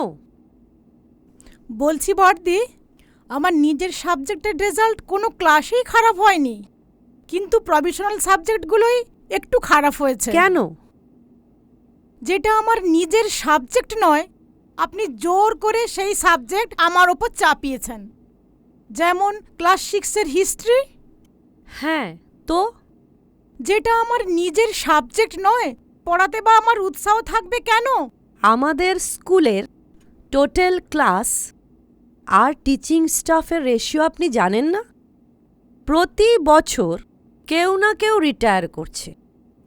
বলছি বর্দি, আমার নিজের সাবজেক্টের রেজাল্ট কোনো ক্লাসেই খারাপ হয়নি, কিন্তু প্রভিশনাল সাবজেক্টগুলোই একটু খারাপ হয়েছে। কেন? যেটা আমার নিজের সাবজেক্ট নয়, আপনি জোর করে সেই সাবজেক্ট আমার ওপর চাপিয়েছেন। যেমন ক্লাস 6-এর হিস্ট্রি। হ্যাঁ তো? যেটা আমার নিজের সাবজেক্ট নয়, পড়াতে বা আমার উৎসাহ থাকবে কেন? আমাদের স্কুলের টোটাল ক্লাস আর টিচিং স্টাফের রেশিও আপনি জানেন না? প্রতি বছর কেউ না কেউ রিটায়ার করছে,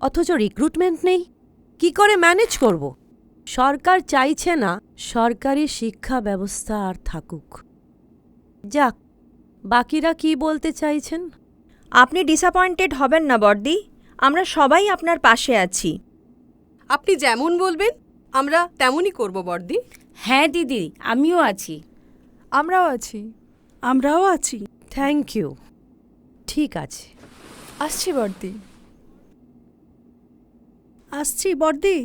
অথচ রিক্রুটমেন্ট নেই। কি করে ম্যানেজ করব? সরকার চাইছে না সরকারি শিক্ষা ব্যবস্থা আর থাকুক। যাক, বাকিরা কি বলতে চাইছেন? আপনি ডিসঅ্যাপয়েন্টেড হবেন না বর্দি, আমরা সবাই আপনার পাশে আছি। আপনি যেমন বলবেন আমরা তেমনই করব বর্দি। হ্যাঁ দিদি, আমিও আছি। আমরাও আছি। আমরাও আছি। Thank you. ঠিক আছে, আসছি বর্দি। আসছি বর্দি।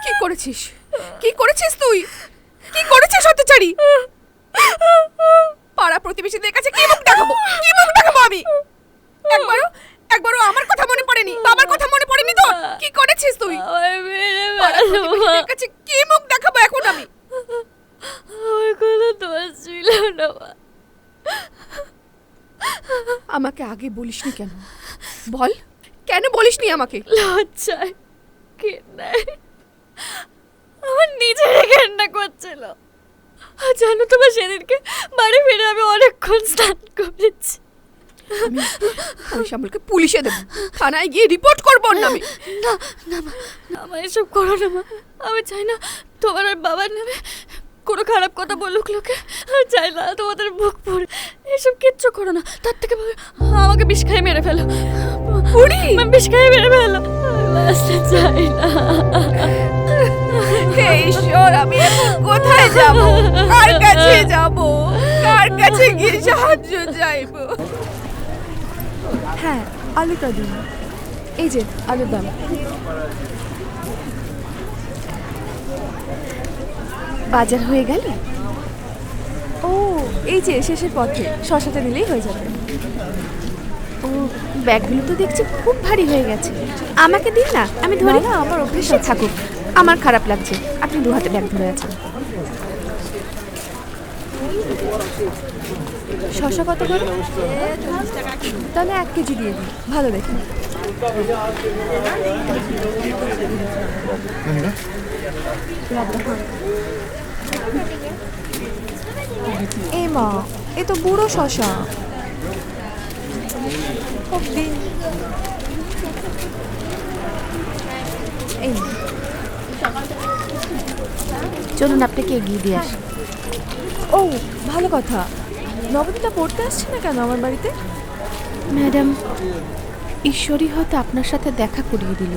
কি করেছিস? কি করেছিস তুই? কি করেছিস অত্যাচারী? পাড়া প্রতিবেশীদের কাছে কি মুখ দেখাবো? কি মুখ দেখাবো আমি? একবারও আমার কথা মনে পড়েনি, বাবার কথা মনে পড়েনি তোর? কি করেছিস তুই? পাড়া প্রতিবেশীদের কাছে কি মুখ দেখাবো এখন আমি? আমার কোনো দোষ ছিল না। আমাকে আগে বলিসনি কেন? বল, কেন বলিসনি আমাকে? লজ্জায় কেন্নায় আমার নিজের ঘেন্না করছিল। আর জানো তোমার সেদিনকে বাড়ি ফিরে আমি অনেকক্ষণ স্নান করেছি। আমি শ্যামলকে পুলিশে দেবো, থানায় গিয়ে রিপোর্ট করবো ওর নামে। না না মা, আমার এসব করো না মা। আমি চাই না তোমার আর বাবার নামে কোনো খারাপ কথা বলুক লোকে। আর চাই না তোমাদের মুখ পড়ে। এসব কিচ্ছু করো না, তার থেকে আমাকে বিষ খাইয়ে মেরে ফেলো। বিষ খাইয়ে মেরে ফেলো, চাই না। ঈশ্বর, আমি এখন কোথায় যাব? কার কাছে যাব? কার কাছে গিয়ে সাহায্য চাইবো? হ্যাঁ, আলুটা দিন। এই যে আলুর দাম। বাজার হয়ে গেল? ও, এই যে শেষের পথে, শশাটা নিলেই হয়ে যাবে। ও, ব্যাগগুলো তো দেখছি খুব ভারী হয়ে গেছে। আমাকে দিন না, আমি ধরে। না, আমার অভ্যেস আছে। থাকুক, আমার খারাপ লাগছে। আপনি দু হাতে ব্যাগ ধরে আছেন। শশা কত করে? তাহলে 1 কেজি দিয়ে দিই, ভালো দেখে। এ মা, এ তো বুড়ো শশা। এই চলুন আপনাকে এগিয়ে দিয়ে আসি। ও, ভালো কথা। নবনীতা পড়তে আসছে না কেন আমার বাড়িতে? ম্যাডাম, ঈশ্বরই হয়তো আপনার সাথে দেখা করিয়ে দিল।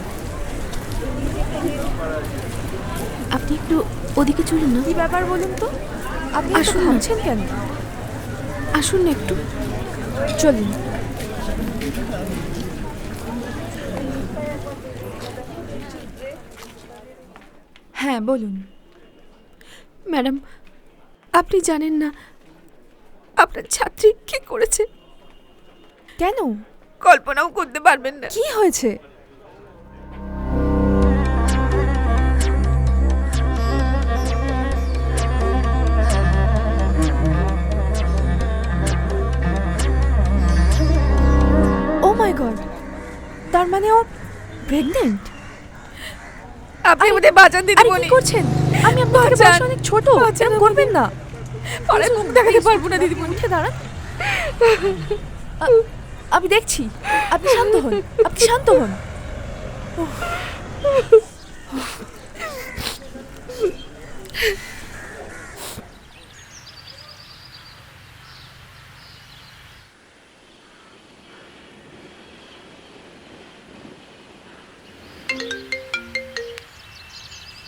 আপনি একটু ওদিকে চলুন না। কি ব্যাপার বলুন তো? আপনি আসুন, ভাবছেন কেন? আসুন না একটু। চলুন। হ্যাঁ, বলুন। ম্যাডাম, আপনি জানেন না আপনার ছাত্রী কি করেছে? কেন? কল্পনাও করতে পারবেন না। কি হয়েছে? ও মাই গড, তার মানে ও প্রেগন্যান্ট? আপনি আমাদের বাঁচান দিদিমণি। কি করছেন? আমি আপনার থেকে বয়সে অনেক ছোট, এরকম করবেন না। পাড়ায় মুখ দেখাতে পারবো না দিদিমণি। উঠে দাঁড়ান। আমি দেখছি। আপনি শান্ত হন, আপনি শান্ত হন।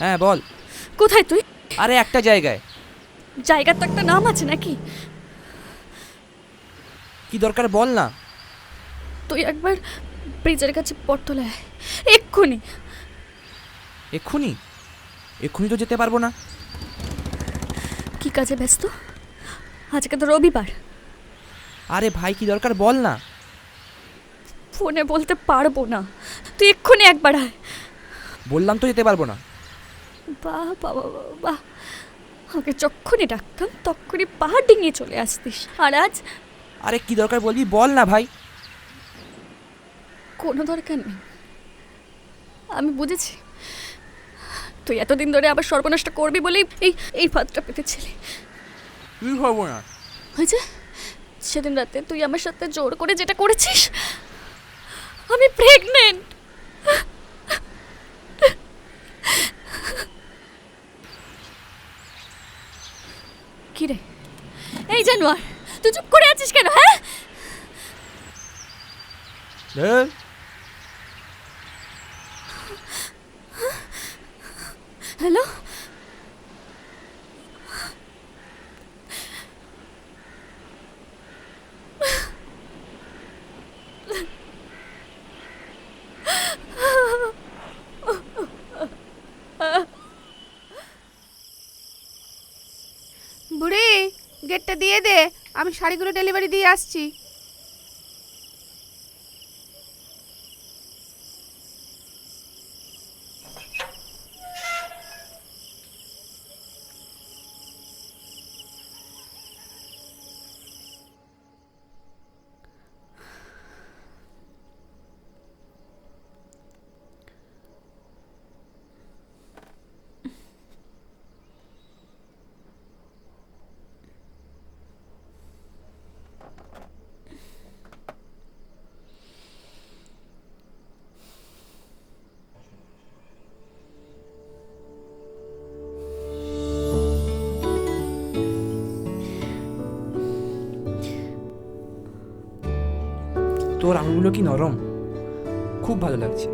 হ্যাঁ বল। কোথায় তুই? আরে একটা জায়গায়। জায়গার তো একটা নাম আছে নাকি? কি দরকার বল না। তুই একবার ব্রিজের কাছে পড়তলে আয়, এক্ষুনি। এক্ষুনি? এক্ষুনি তো যেতে পারবো না। কি কাজে ব্যস্ত? আজকে তো রবিবার। আরে ভাই, কি দরকার বল না। ফোনে বলতে পারবো না, তুই এক্ষুনি একবার আয়। বললাম তো যেতে পারবো না। বাহ বাবা বাহ, আগে যখনই ডাকতাম তখনই পাহাড় ডিঙিয়ে চলে আসতিস, আর আজ? আরে কি দরকার বলবি বল না ভাই। কোনো দরকার নেই, আমি বুঝেছি তুই এতদিন ধরে আবার সর্বনাশটা করবি বলেই এই ফাঁদটা পেতেছিলি। তুই হবো না হয়েছে, সেদিন রাতে তুই আমার সাথে জোর করে যেটা করেছিস, আমি প্রেগনেন্ট। কি রে এই জানোয়ার, তুই চুপ করে আছিস কেন? হ্যাঁ, হ্যালো, বুড়ি গেটটা দিয়ে দে, আমি শাড়িগুলো ডেলিভারি দিয়ে আসছি। তোর আঙুলগুলো কি নরম, খুব ভালো লাগছে।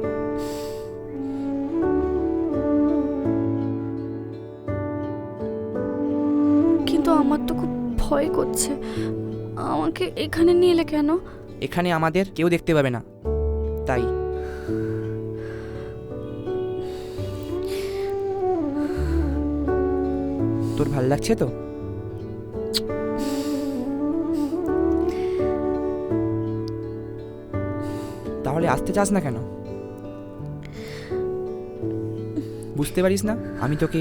কিন্তু আমার তো খুব ভয় করছে, আমাকে এখানে নিয়ে এলে কেন? এখানে আমাদের কেউ দেখতে পাবে না, তাই। তোর ভালো লাগছে তো? তাহলে আসতে চাস না কেন? বুঝতে পারিস না আমি তোকে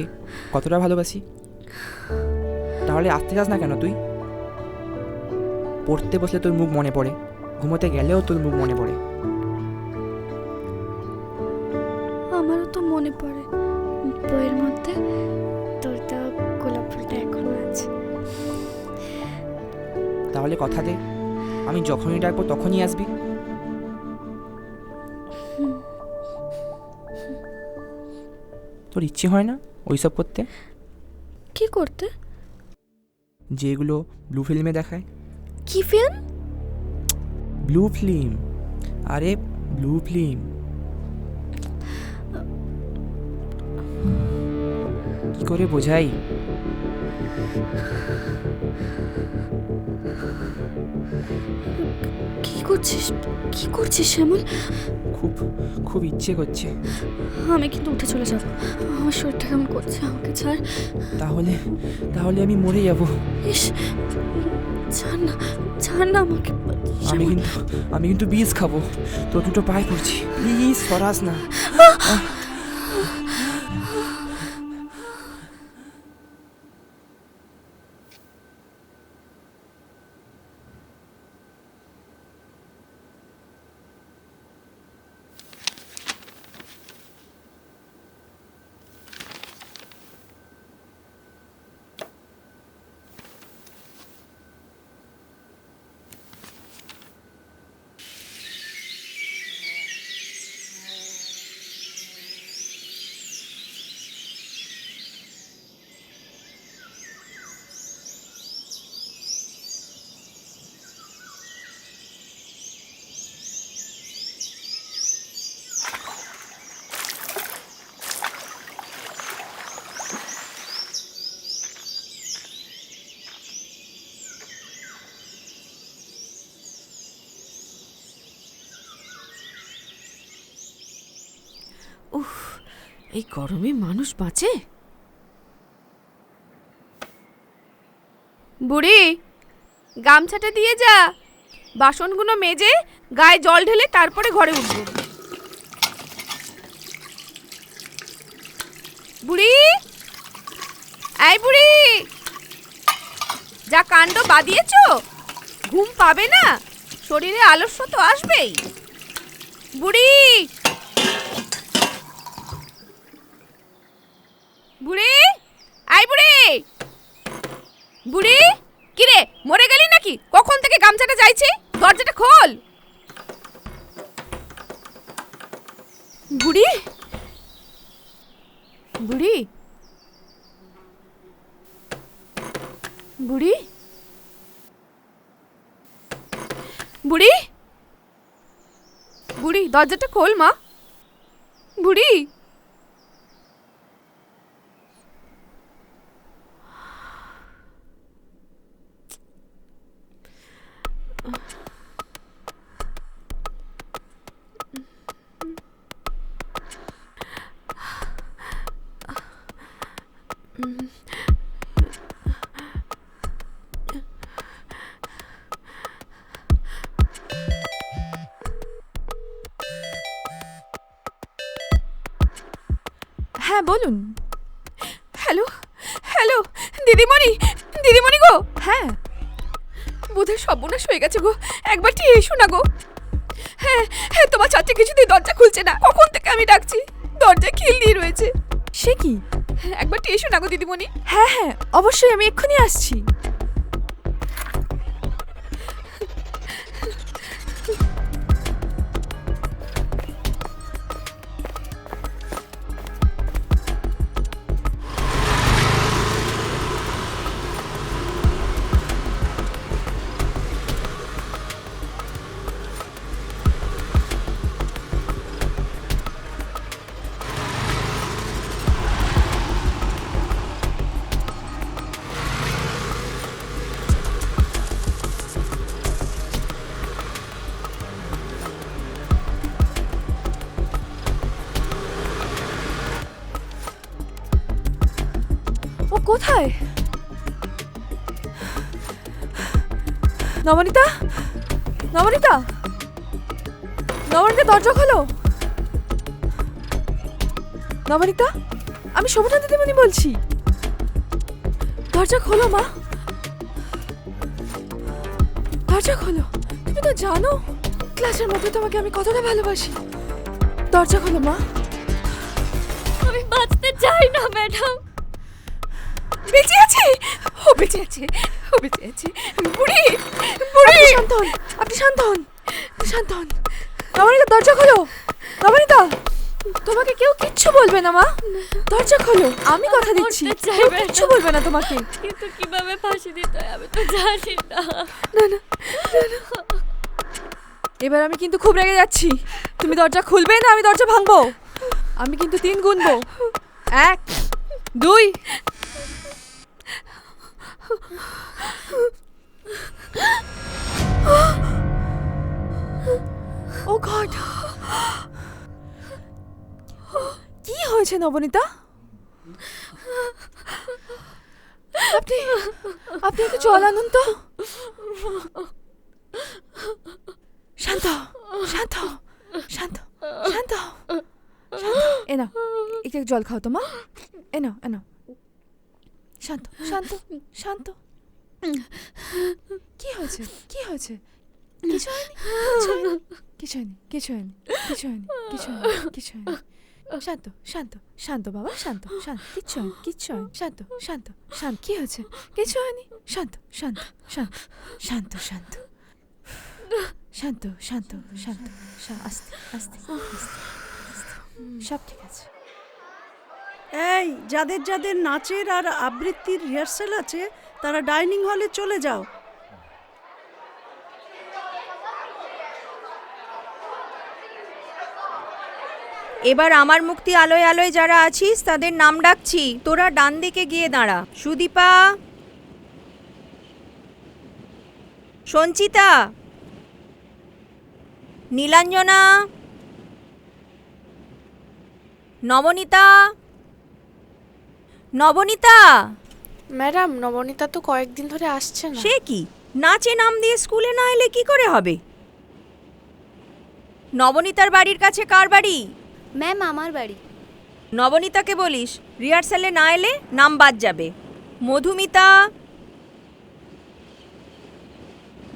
কতটা ভালোবাসি? তাহলে আসতে চাস না কেন তুই? পড়তে বসলে তোর মুখ মনে পড়ে, ঘুমোতে গেলেও তোর মুখ মনে পড়ে। আমারও তো মনে পড়ে, বইয়ের মধ্যে তোর তো গোলাপ ফুলটা এখনো আছে। তাহলে কথা দে, আমি যখনই ডাকবো তখনই আসবি। তোর ইচ্ছে হয় না ওইসব করতে? কি করতে? যেগুলো ব্লু ফিল্মে দেখায়। কি ফিল্ম? ব্লু ফিল্ম, আরে ব্লু ফিল্ম। কি করে বোঝাই? কি করছিস, কি করছিস শ্যামল? খুব খুব ইচ্ছে করছে। আমি কিন্তু উঠে চলে যাব, আমার শরীরটা কেমন করছে, আমাকে ছাড়। তাহলে তাহলে আমি মরে যাব। ইস, ছাড় না, ছাড় না আমাকে। আমি কিন্তু বিষ খাবো, তোর দুটো পায়ে পড়ছি, প্লিজ সরাস না। উফ, এই গরমে মানুষ বাঁচে? বুড়ি গামছাটা দিয়ে যা, বাসনগুলো মেজে গায়ে জল ঢেলে তারপরে ঘরে উঠবো। বুড়ি, এই বুড়ি, যা কাণ্ড বাদিয়েছো, ঘুম পাবে না, শরীরে আলস্য তো আসবেই। বুড়ি, বুড়ি, এই বুড়ি, বুড়ি, কিরে মরে গেলি নাকি? কখন থেকে গামছাটা চাইছি, দরজাটা খোল। বুড়ি, বুড়ি, বুড়ি, বুড়ি, বুড়ি, দরজাটা খোল মা। বুড়ি, হ্যাঁ বলুন। হ্যালো, হ্যালো, দিদিমণি, দিদিমণি গো। হ্যাঁ, বোধহয় সর্বনাশ হয়ে গেছে গো, একবার ঠিক এসো না গো। হ্যাঁ হ্যাঁ, তোমার চাচা কিছুতেই দরজা খুলছে না, কখন থেকে আমি ডাকছি, দরজা খিল দিয়ে রয়েছে। সে কি? একবার ঠিক এসো না গো দিদিমণি। হ্যাঁ হ্যাঁ, অবশ্যই, আমি এক্ষুনি আসছি। ও কোথায়? নবনীতা, নবনীতা, নবনীতা, দরজা খোলো। নবনীতা, আমি শোভনা দিদিমণি বলছি, দরজা খোলো মা, দরজা খোলো। তুমি তো জানো ক্লাসের মধ্যে তোমাকে আমি কতটা ভালোবাসি। দরজা খোলো মা। আমি বাঁচতে চাই না ম্যাডাম। বেঁচে আছে, ও বেঁচে আছে, ও বেঁচে আছে। বুড়ি, বুড়ি, শান্ত হন, আপনি শান্ত হন, শান্ত হন। নবনীতা, দরজা খোলো। নবনীতা, তোমাকে কেউ কিচ্ছু বলবে না মা, দরজা খোলো, আমি কথা দিচ্ছি, কেউ কিচ্ছু বলবে না তোমাকে। কিন্তু কিভাবে ফাঁসি দিতে হয় আমি তো জানি না। না না, এবার আমি কিন্তু খুব রেগে যাচ্ছি। তুমি দরজা খুলবে না, আমি দরজা ভাঙবো। আমি কিন্তু 3 গুনবো, 1, 2। ও গড, কি হয়েছে নবনীতা? আপনি আপনি একটু জল আনুন তো। শান্ত, শান্ত, শান্ত, শান্ত, এ নাও, একটু জল খাও তো মা, এ নাও, এ নাও। শান্ত, শান্ত, শান্ত। কি হয়েছে, কি হয়েছে? কিছু হয়নি, কিছু হয়নি, কিছু হয়নি, কিছু হয়নি, কিছু হয়নি, কিছু হয়নি। শান্ত, শান্ত, শান্ত বাবা, শান্ত, শান্ত, কিচ্ছু হয়নি, কিচ্ছু হয়নি, শান্ত, শান্ত, শান্ত। কি হয়েছে? কিছু হয়নি, শান্ত, শান্ত, শান্ত, শান্ত, শান্ত, শান্ত, শান্ত, শান্ত, আস্তে আস্তে আস্তে, সব ঠিক আছে। এই, যাদের যাদের নাচের আর আবৃত্তির রিহার্সাল আছে তারা ডাইনিং হলে চলে যাও। এবার আমার মুক্তি আলোয় আলোয় যারা আছিস তাদের নাম ডাকছি, তোরা ডান দিকে গিয়ে দাঁড়া। সুদীপা, সঞ্চিতা, নীলাঞ্জনা, নবনীতা, নবনীতা। ম্যাডাম, নবনীতা তো কয়েকদিন ধরে আসছে না। সে কি, নাচে নাম দিয়ে স্কুলে না এলে কি করে হবে? নবনীতার বাড়ির কাছে কার বাড়ি? ম্যাম আমার বাড়ি। নবনীতাকে বলিস রিহার্সালে না এলে নাম বাদ যাবে। মধুমিতা,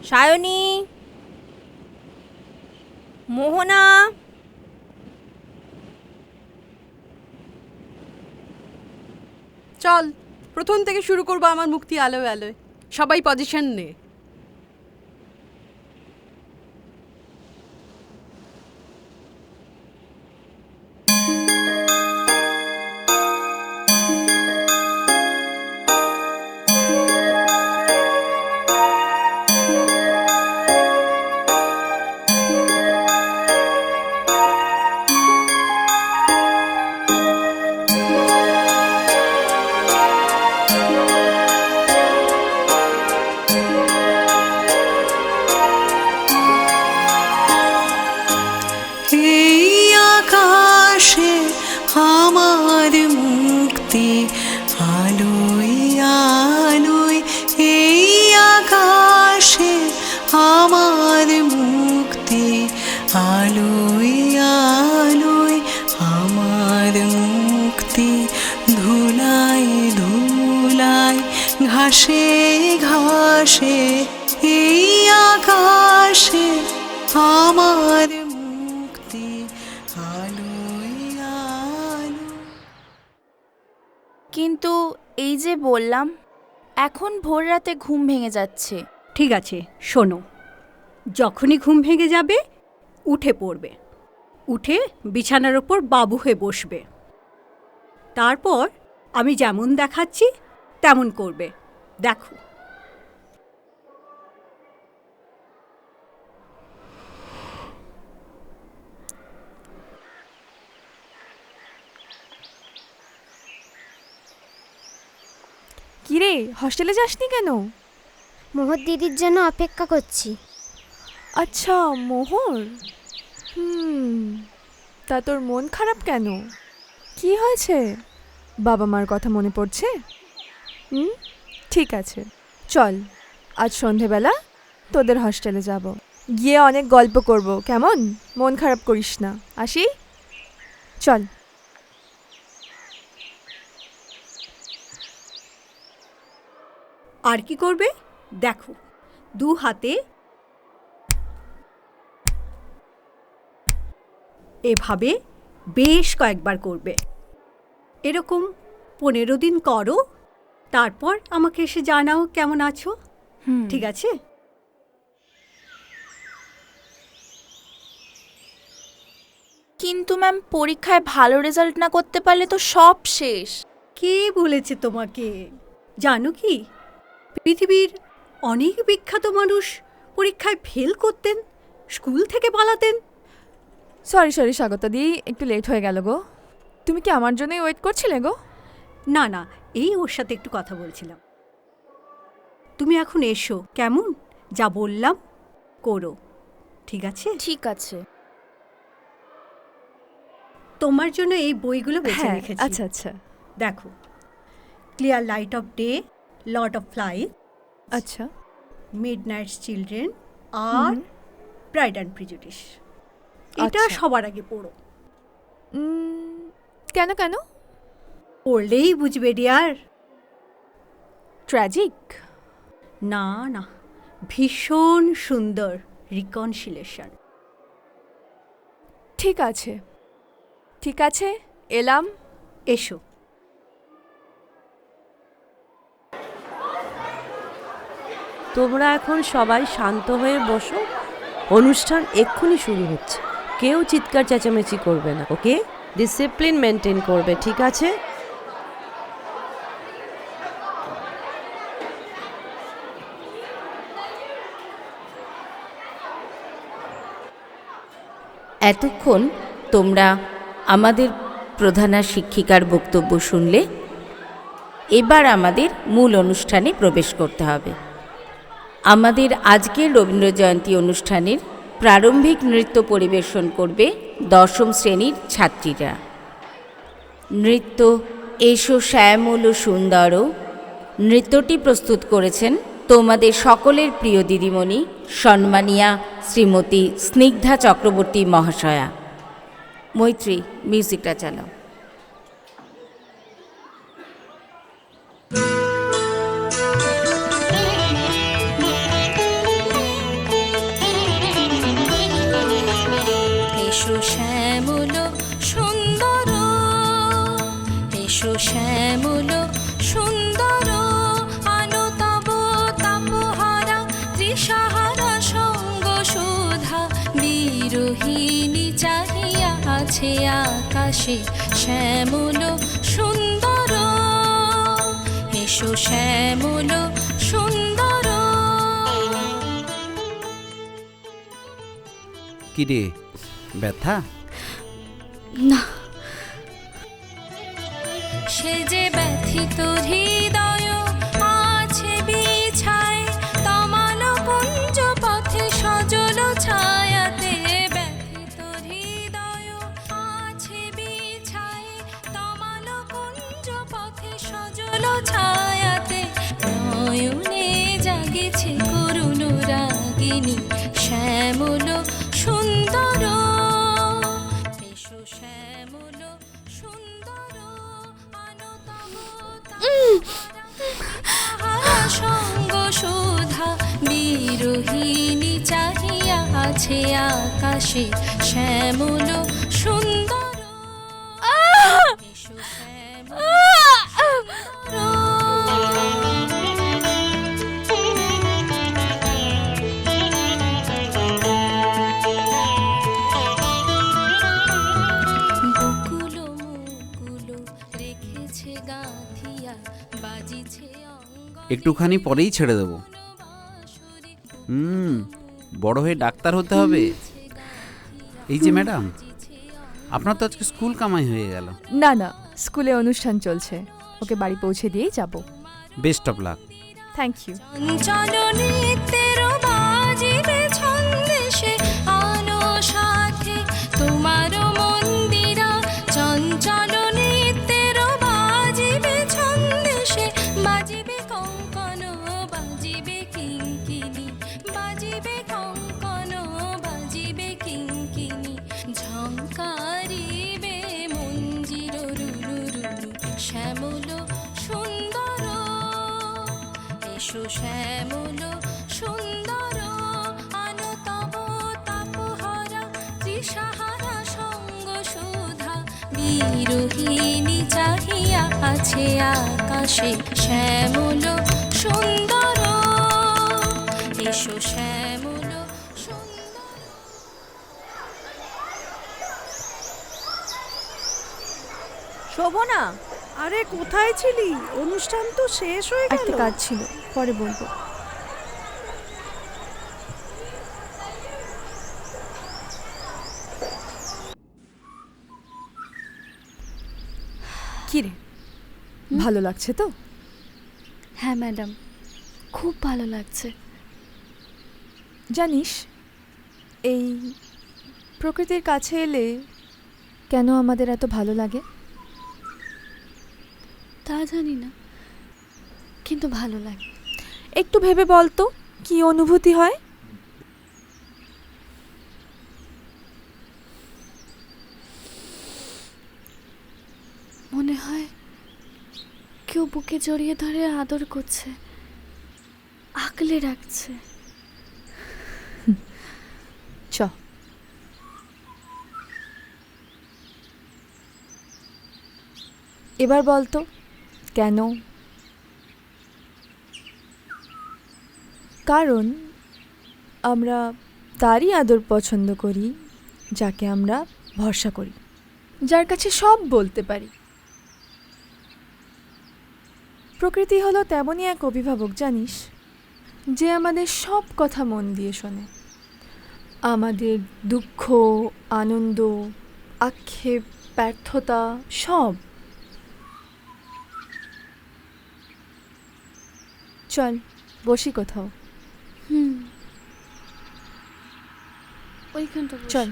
সায়নী, মোহনা, চল প্রথম থেকে শুরু করবো আমার মুক্তি আলোয় আলোয়। সবাই পজিশন নে। আমার মুক্তি আলোয় আলোয়, এই আকাশে আমার মুক্তি আলোয় আলোয়, আমার মুক্তি ধুলায় ধুলায় ঘাসে ঘাসে, এই আকাশে আমার মুক্তি আলোয় আলোয়। কিন্তু এই যে বললাম, এখন ভোর রাতে ঘুম ভেঙে যাচ্ছে। ঠিক আছে শোনো, যখনই ঘুম ভেঙে যাবে উঠে পড়বে, উঠে বিছানার ওপর বাবু হয়ে বসবে। তারপর আমি যেমন দেখাচ্ছি তেমন করবে। দেখো। কিরে, হস্টেলে যাসনি কেন? মোহর দিদির জন্য অপেক্ষা করছি। আচ্ছা, মোহর। তা তোর মন খারাপ কেন? কি হয়েছে? বাবা মার কথা মনে পড়ছে? ঠিক আছে, চল আজ সন্ধেবেলা তোদের হস্টেলে যাব, গিয়ে অনেক গল্প করব, কেমন? মন খারাপ করিস না। আসি, চল। আর কি করবে দেখো, দু হাতে এভাবে বেশ কয়েকবার করবে। এরকম 15 দিন করো, তারপর আমাকে এসে জানাও কেমন আছো। ঠিক আছে? কিন্তু ম্যাম, পরীক্ষায় ভালো রেজাল্ট না করতে পারলে তো সব শেষ। কে বলেছে তোমাকে? জানো কি, পৃথিবীর অনেক বিখ্যাত মানুষ পরীক্ষায় ফেল করতেন, স্কুল থেকে পালাতেন। সরি স্বাগতা দি, একটু লেট হয়ে গেল গো। তুমি কি আমার জন্যই ওয়েট করছিলে গো? না না, এই ওর সাথে একটু কথা বলছিলাম। তুমি এখন এসো, কেমন? যা বললাম করো, ঠিক আছে? ঠিক আছে। তোমার জন্য এই বইগুলো বেছে রেখেছি। আচ্ছা আচ্ছা, দেখো, clear light of day, lot of flight, আচ্ছা, মিডনাইটস চিলড্রেন আর প্রাইড অ্যান্ড প্রিজুডিস। এটা সবার আগে পড়ো। কেন কেন? পড়লেই বুঝবে ডিয়ার। ট্র্যাজিক? না না, ভীষণ সুন্দর রিকনসিলেশন। ঠিক আছে ঠিক আছে, এলাম। এসো। তোমরা এখন সবাই শান্ত হয়ে বসো, অনুষ্ঠান এক্ষুনি শুরু হচ্ছে। কেউ চিৎকার চেঁচামেচি করবে না, ওকে? ডিসিপ্লিন মেনটেন করবে, ঠিক আছে? এতক্ষণ তোমরা আমাদের প্রধানা শিক্ষিকার বক্তব্য শুনলে। এবার আমাদের মূল অনুষ্ঠানে প্রবেশ করতে হবে। আমাদের আজকের রবীন্দ্র জয়ন্তী অনুষ্ঠানের প্রারম্ভিক নৃত্য পরিবেশন করবে 10ম শ্রেণীর ছাত্রীরা। নৃত্য এসো শ্যামল সুন্দর, নৃত্যটি প্রস্তুত করেছেন তোমাদের সকলের প্রিয় দিদিমণি সম্মানিয়া শ্রীমতী স্নিগ্ধা চক্রবর্তী মহাশয়া। মৈত্রী, মিউজিকটা চালাও। এসো শ্যামল সুন্দর, এসো শ্যামল সুন্দর, আলো তব তাপহারা তৃষাহারা সঙ্গ সুধা, বিরোহিণী চাহিয়া আছে আকাশে শ্যামল সুন্দর, এসো শ্যামল সুন্দর। কি রে, ব্যথা? না। সে যে ব্যথিত হৃদয় আছে বিছায়, তমাল কুঞ্জ পথে সজল ছায়াতে, ব্যথিত হৃদয় আছে বিছায়, তমাল কুঞ্জ পথে সজল ছায়াতে, নয়নে জাগেছে করুণ রাগিনী শ্যামল সুন্দর, এসো শ্যামল সুন্দর, সঙ্গ সুধা, বিরোহিণী চাহিয়া আছে আকাশে শ্যামল সুন্দর, এসো শ্যামল একটুখানি পরেই ছেড়ে দেবো। বড় হয়ে ডাক্তার হতে হবে। এই যে ম্যাডাম, আপনার তো আজকে স্কুল কামাই হয়ে গেল। না না, স্কুলে অনুষ্ঠান চলছে, ওকে বাড়ি পৌঁছে দিয়েই যাব। Best of luck. Thank you. চঞ্চলনিতের বাজিবে ছন্দেশে আলো সাথে তোমার মন্দিরা, চঞ্চলনিতের বাজিবে ছন্দেশে, বাজিবে কঙ্কন বাজিবে কিঙ্কিনি, বাজিবে কঙ্কন বাজিবে কিঙ্কিনি, ঝঙ্কারিবে মঞ্জির রুলু রুলু, শ্যামল সুন্দর, এসো শ্যামল সুন্দর, আলো তব তাপহারা তৃষাহারা সঙ্গ সুধা, বিরোহিণী চাহিয়া আছে আকাশে শ্যামল সুন্দর, এসো শ্যামল সুন্দর। শোভনা, আরে কোথায় ছিলি? অনুষ্ঠান তো শেষ হয়ে গেল। একটা কাজ ছিল, পরে বলবো। কি রে, ভালো লাগছে তো? হ্যাঁ ম্যাডাম, খুব ভালো লাগছে। জানিস, এই প্রকৃতির কাছে এলে কেন আমাদের এত ভালো লাগে? তা জানি না, কিন্তু ভালো লাগে। একটু ভেবে বল তো, কি অনুভূতি হয়? মনে হয় কেউ বুকে জড়িয়ে ধরে আদর করছে, আগলে রাখছে। চ, এবার বলতো কেন? কারণ আমরা তারই আদর পছন্দ করি যাকে আমরা ভরসা করি, যার কাছে সব বলতে পারি। প্রকৃতি হলো তেমনই এক অভিভাবক, জানিস, যে আমাদের সব কথা মন দিয়ে শোনে। আমাদের দুঃখ, আনন্দ, আক্ষেপ, ব্যর্থতা সব। চল বসি কোথাও। ওইখানটা চল।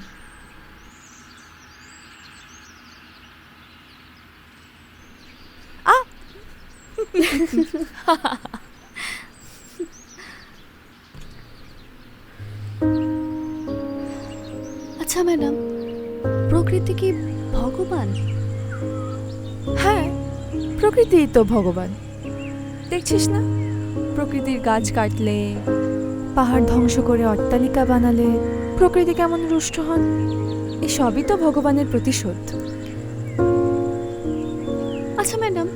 আচ্ছা ম্যাডাম, প্রকৃতি কি ভগবান? হ্যাঁ, প্রকৃতিই তো ভগবান। দেখছিস না, প্রকৃতির গাছ কাটলে, পাহাড় ধ্বংস করে অট্টালিকা বানালে প্রকৃতি কেমন রুষ্ট হন। এসবই তো ভগবানের প্রতিশোধ। আচ্ছা ম্যাডাম,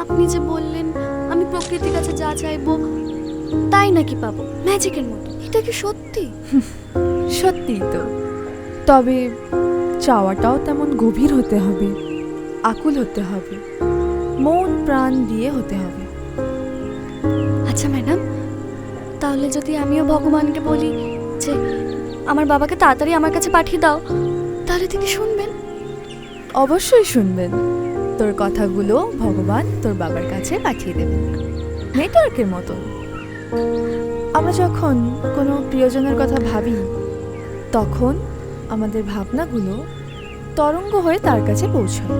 আপনি যে বললেন আমি প্রকৃতির কাছে যা চাইবো তাই নাকি পাবো, ম্যাজিকের মতো, এটা কি সত্যি? সত্যিই তো, তবে চাওয়াটাও তেমন গভীর হতে হবে, আকুল হতে হবে, মন প্রাণ দিয়ে হতে হবে। আচ্ছা ম্যাডাম, তাহলে যদি আমিও ভগবানকে বলি যে আমার বাবাকে তাড়াতাড়ি আমার কাছে পাঠিয়ে দাও, তাহলে তিনি শুনবেন? অবশ্যই শুনবেন। তোর কথাগুলো ভগবান তোর বাবার কাছে পাঠিয়ে দেবেন, নেটওয়ার্কের মতন। আমরা যখন কোনো প্রিয়জনের কথা ভাবি, তখন আমাদের ভাবনাগুলো তরঙ্গ হয়ে তার কাছে পৌঁছায়।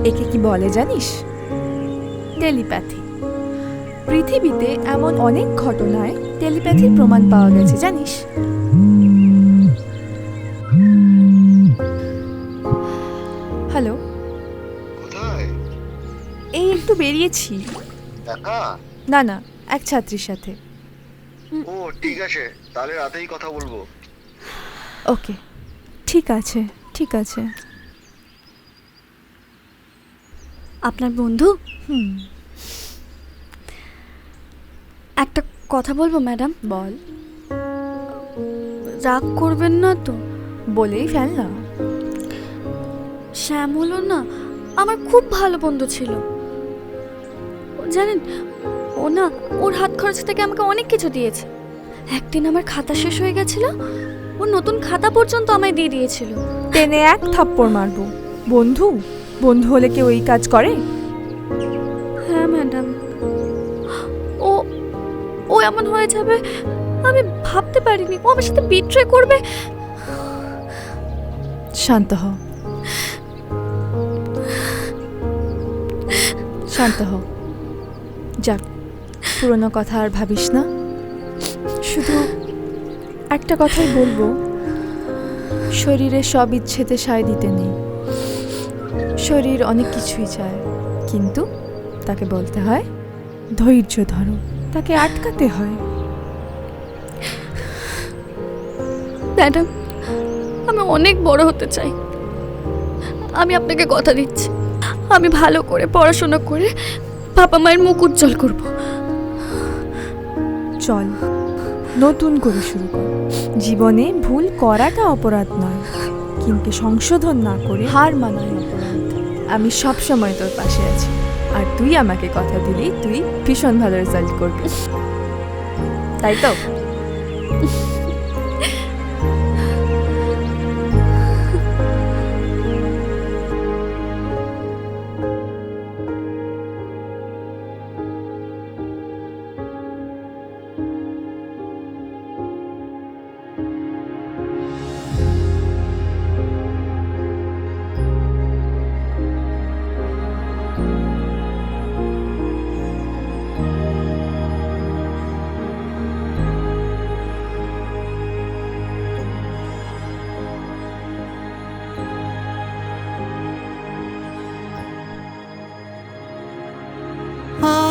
একে কি বলে জানিস? টেলিপ্যাথি। পৃথিবীতে এমন অনেক ঘটনায় টেলিপ্যাথির প্রমাণ পাওয়া গেছে, জানিস? হ্যালো, এই একটু বেরিয়েছি। না না, এক ছাত্রীর সাথে। ও ঠিক আছে, তাহলে রাতেই কথা বলবো। ওকে, ঠিক আছে ঠিক আছে। আপনার বন্ধু? একটা কথা বলবো ম্যাডাম? বল। রাগ করবেন না তো? বলেই ফেল না। শ্যামলও না আমার খুব ভালো বন্ধু ছিল, জানেন? ও না ওর হাত খরচ থেকে আমাকে অনেক কিছু দিয়েছে। একদিন আমার খাতা শেষ হয়ে গেছিল, ও নতুন খাতা পর্যন্ত আমায় দিয়ে দিয়েছিল। টেনে এক থাপ্পড় মারবো। বন্ধু বন্ধু হলে কেউ এই কাজ করে? হ্যাঁ ম্যাডাম, ও ও এমন হয়ে যাবে আমি ভাবতে পারিনি। ও আমার সাথে বিট্রে করবে। শান্ত হ, শান্ত হ। যাক, পুরনো কথা আর ভাবিস না। শুধু একটা কথাই বলবো, শরীরে সব ইচ্ছেতে সায় দিতে নেই। শরীর অনেক কিছুই চায়, কিন্তু তাকে বলতে হয় ধৈর্য ধরো, তাকে আটকাতে হয়। ম্যাডাম, আমি অনেক বড় হতে চাই। আমি আপনাকে কথা দিচ্ছি, আমি ভালো করে পড়াশোনা করে বাবা মায়ের মুখ উজ্জ্বল করব। চল, নতুন করে শুরু কর। জীবনে ভুল করাটা অপরাধ নয়, কিন্তু সংশোধন না করে হার মানায় অপরাধ। আমি সব সময় তোর পাশে আছি, আর তুই আমাকে কথা দিলি তুই ভীষণ ভালো রেজাল্ট করবি, তাই তো?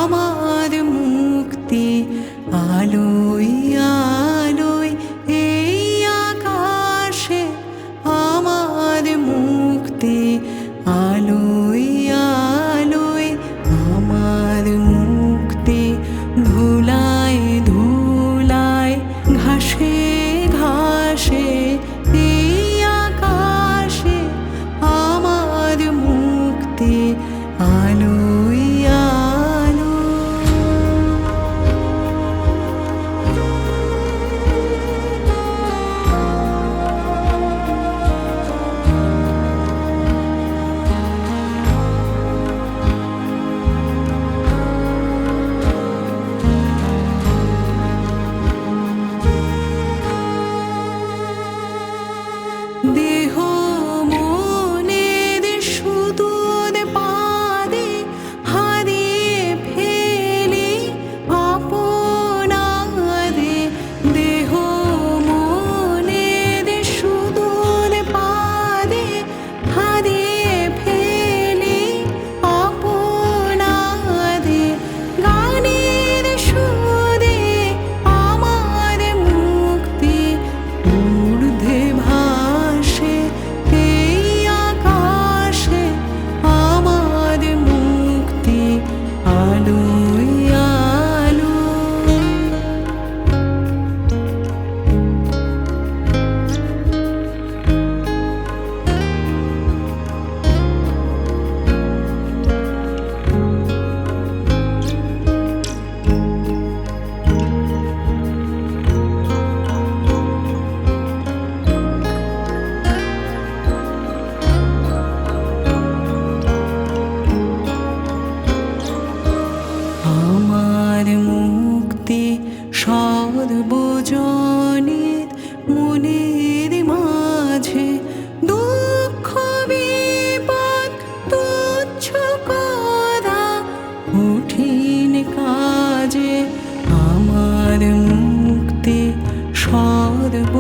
আমার মুক্তি আলোয় আলোয় এই আকাশে, আমার মুক্তি আলোয় আলোয়, আমার মুক্তি ধুলায় ধুলায়, ঘাসে ঘাসে এই আকাশে, আমার মুক্তি আলোয় আলো। মুক্তি সর্বজনের মনের মাঝে দুঃখ বিপদ তুচ্ছ করা কঠিন কাজে আমার মুক্তি সর্ব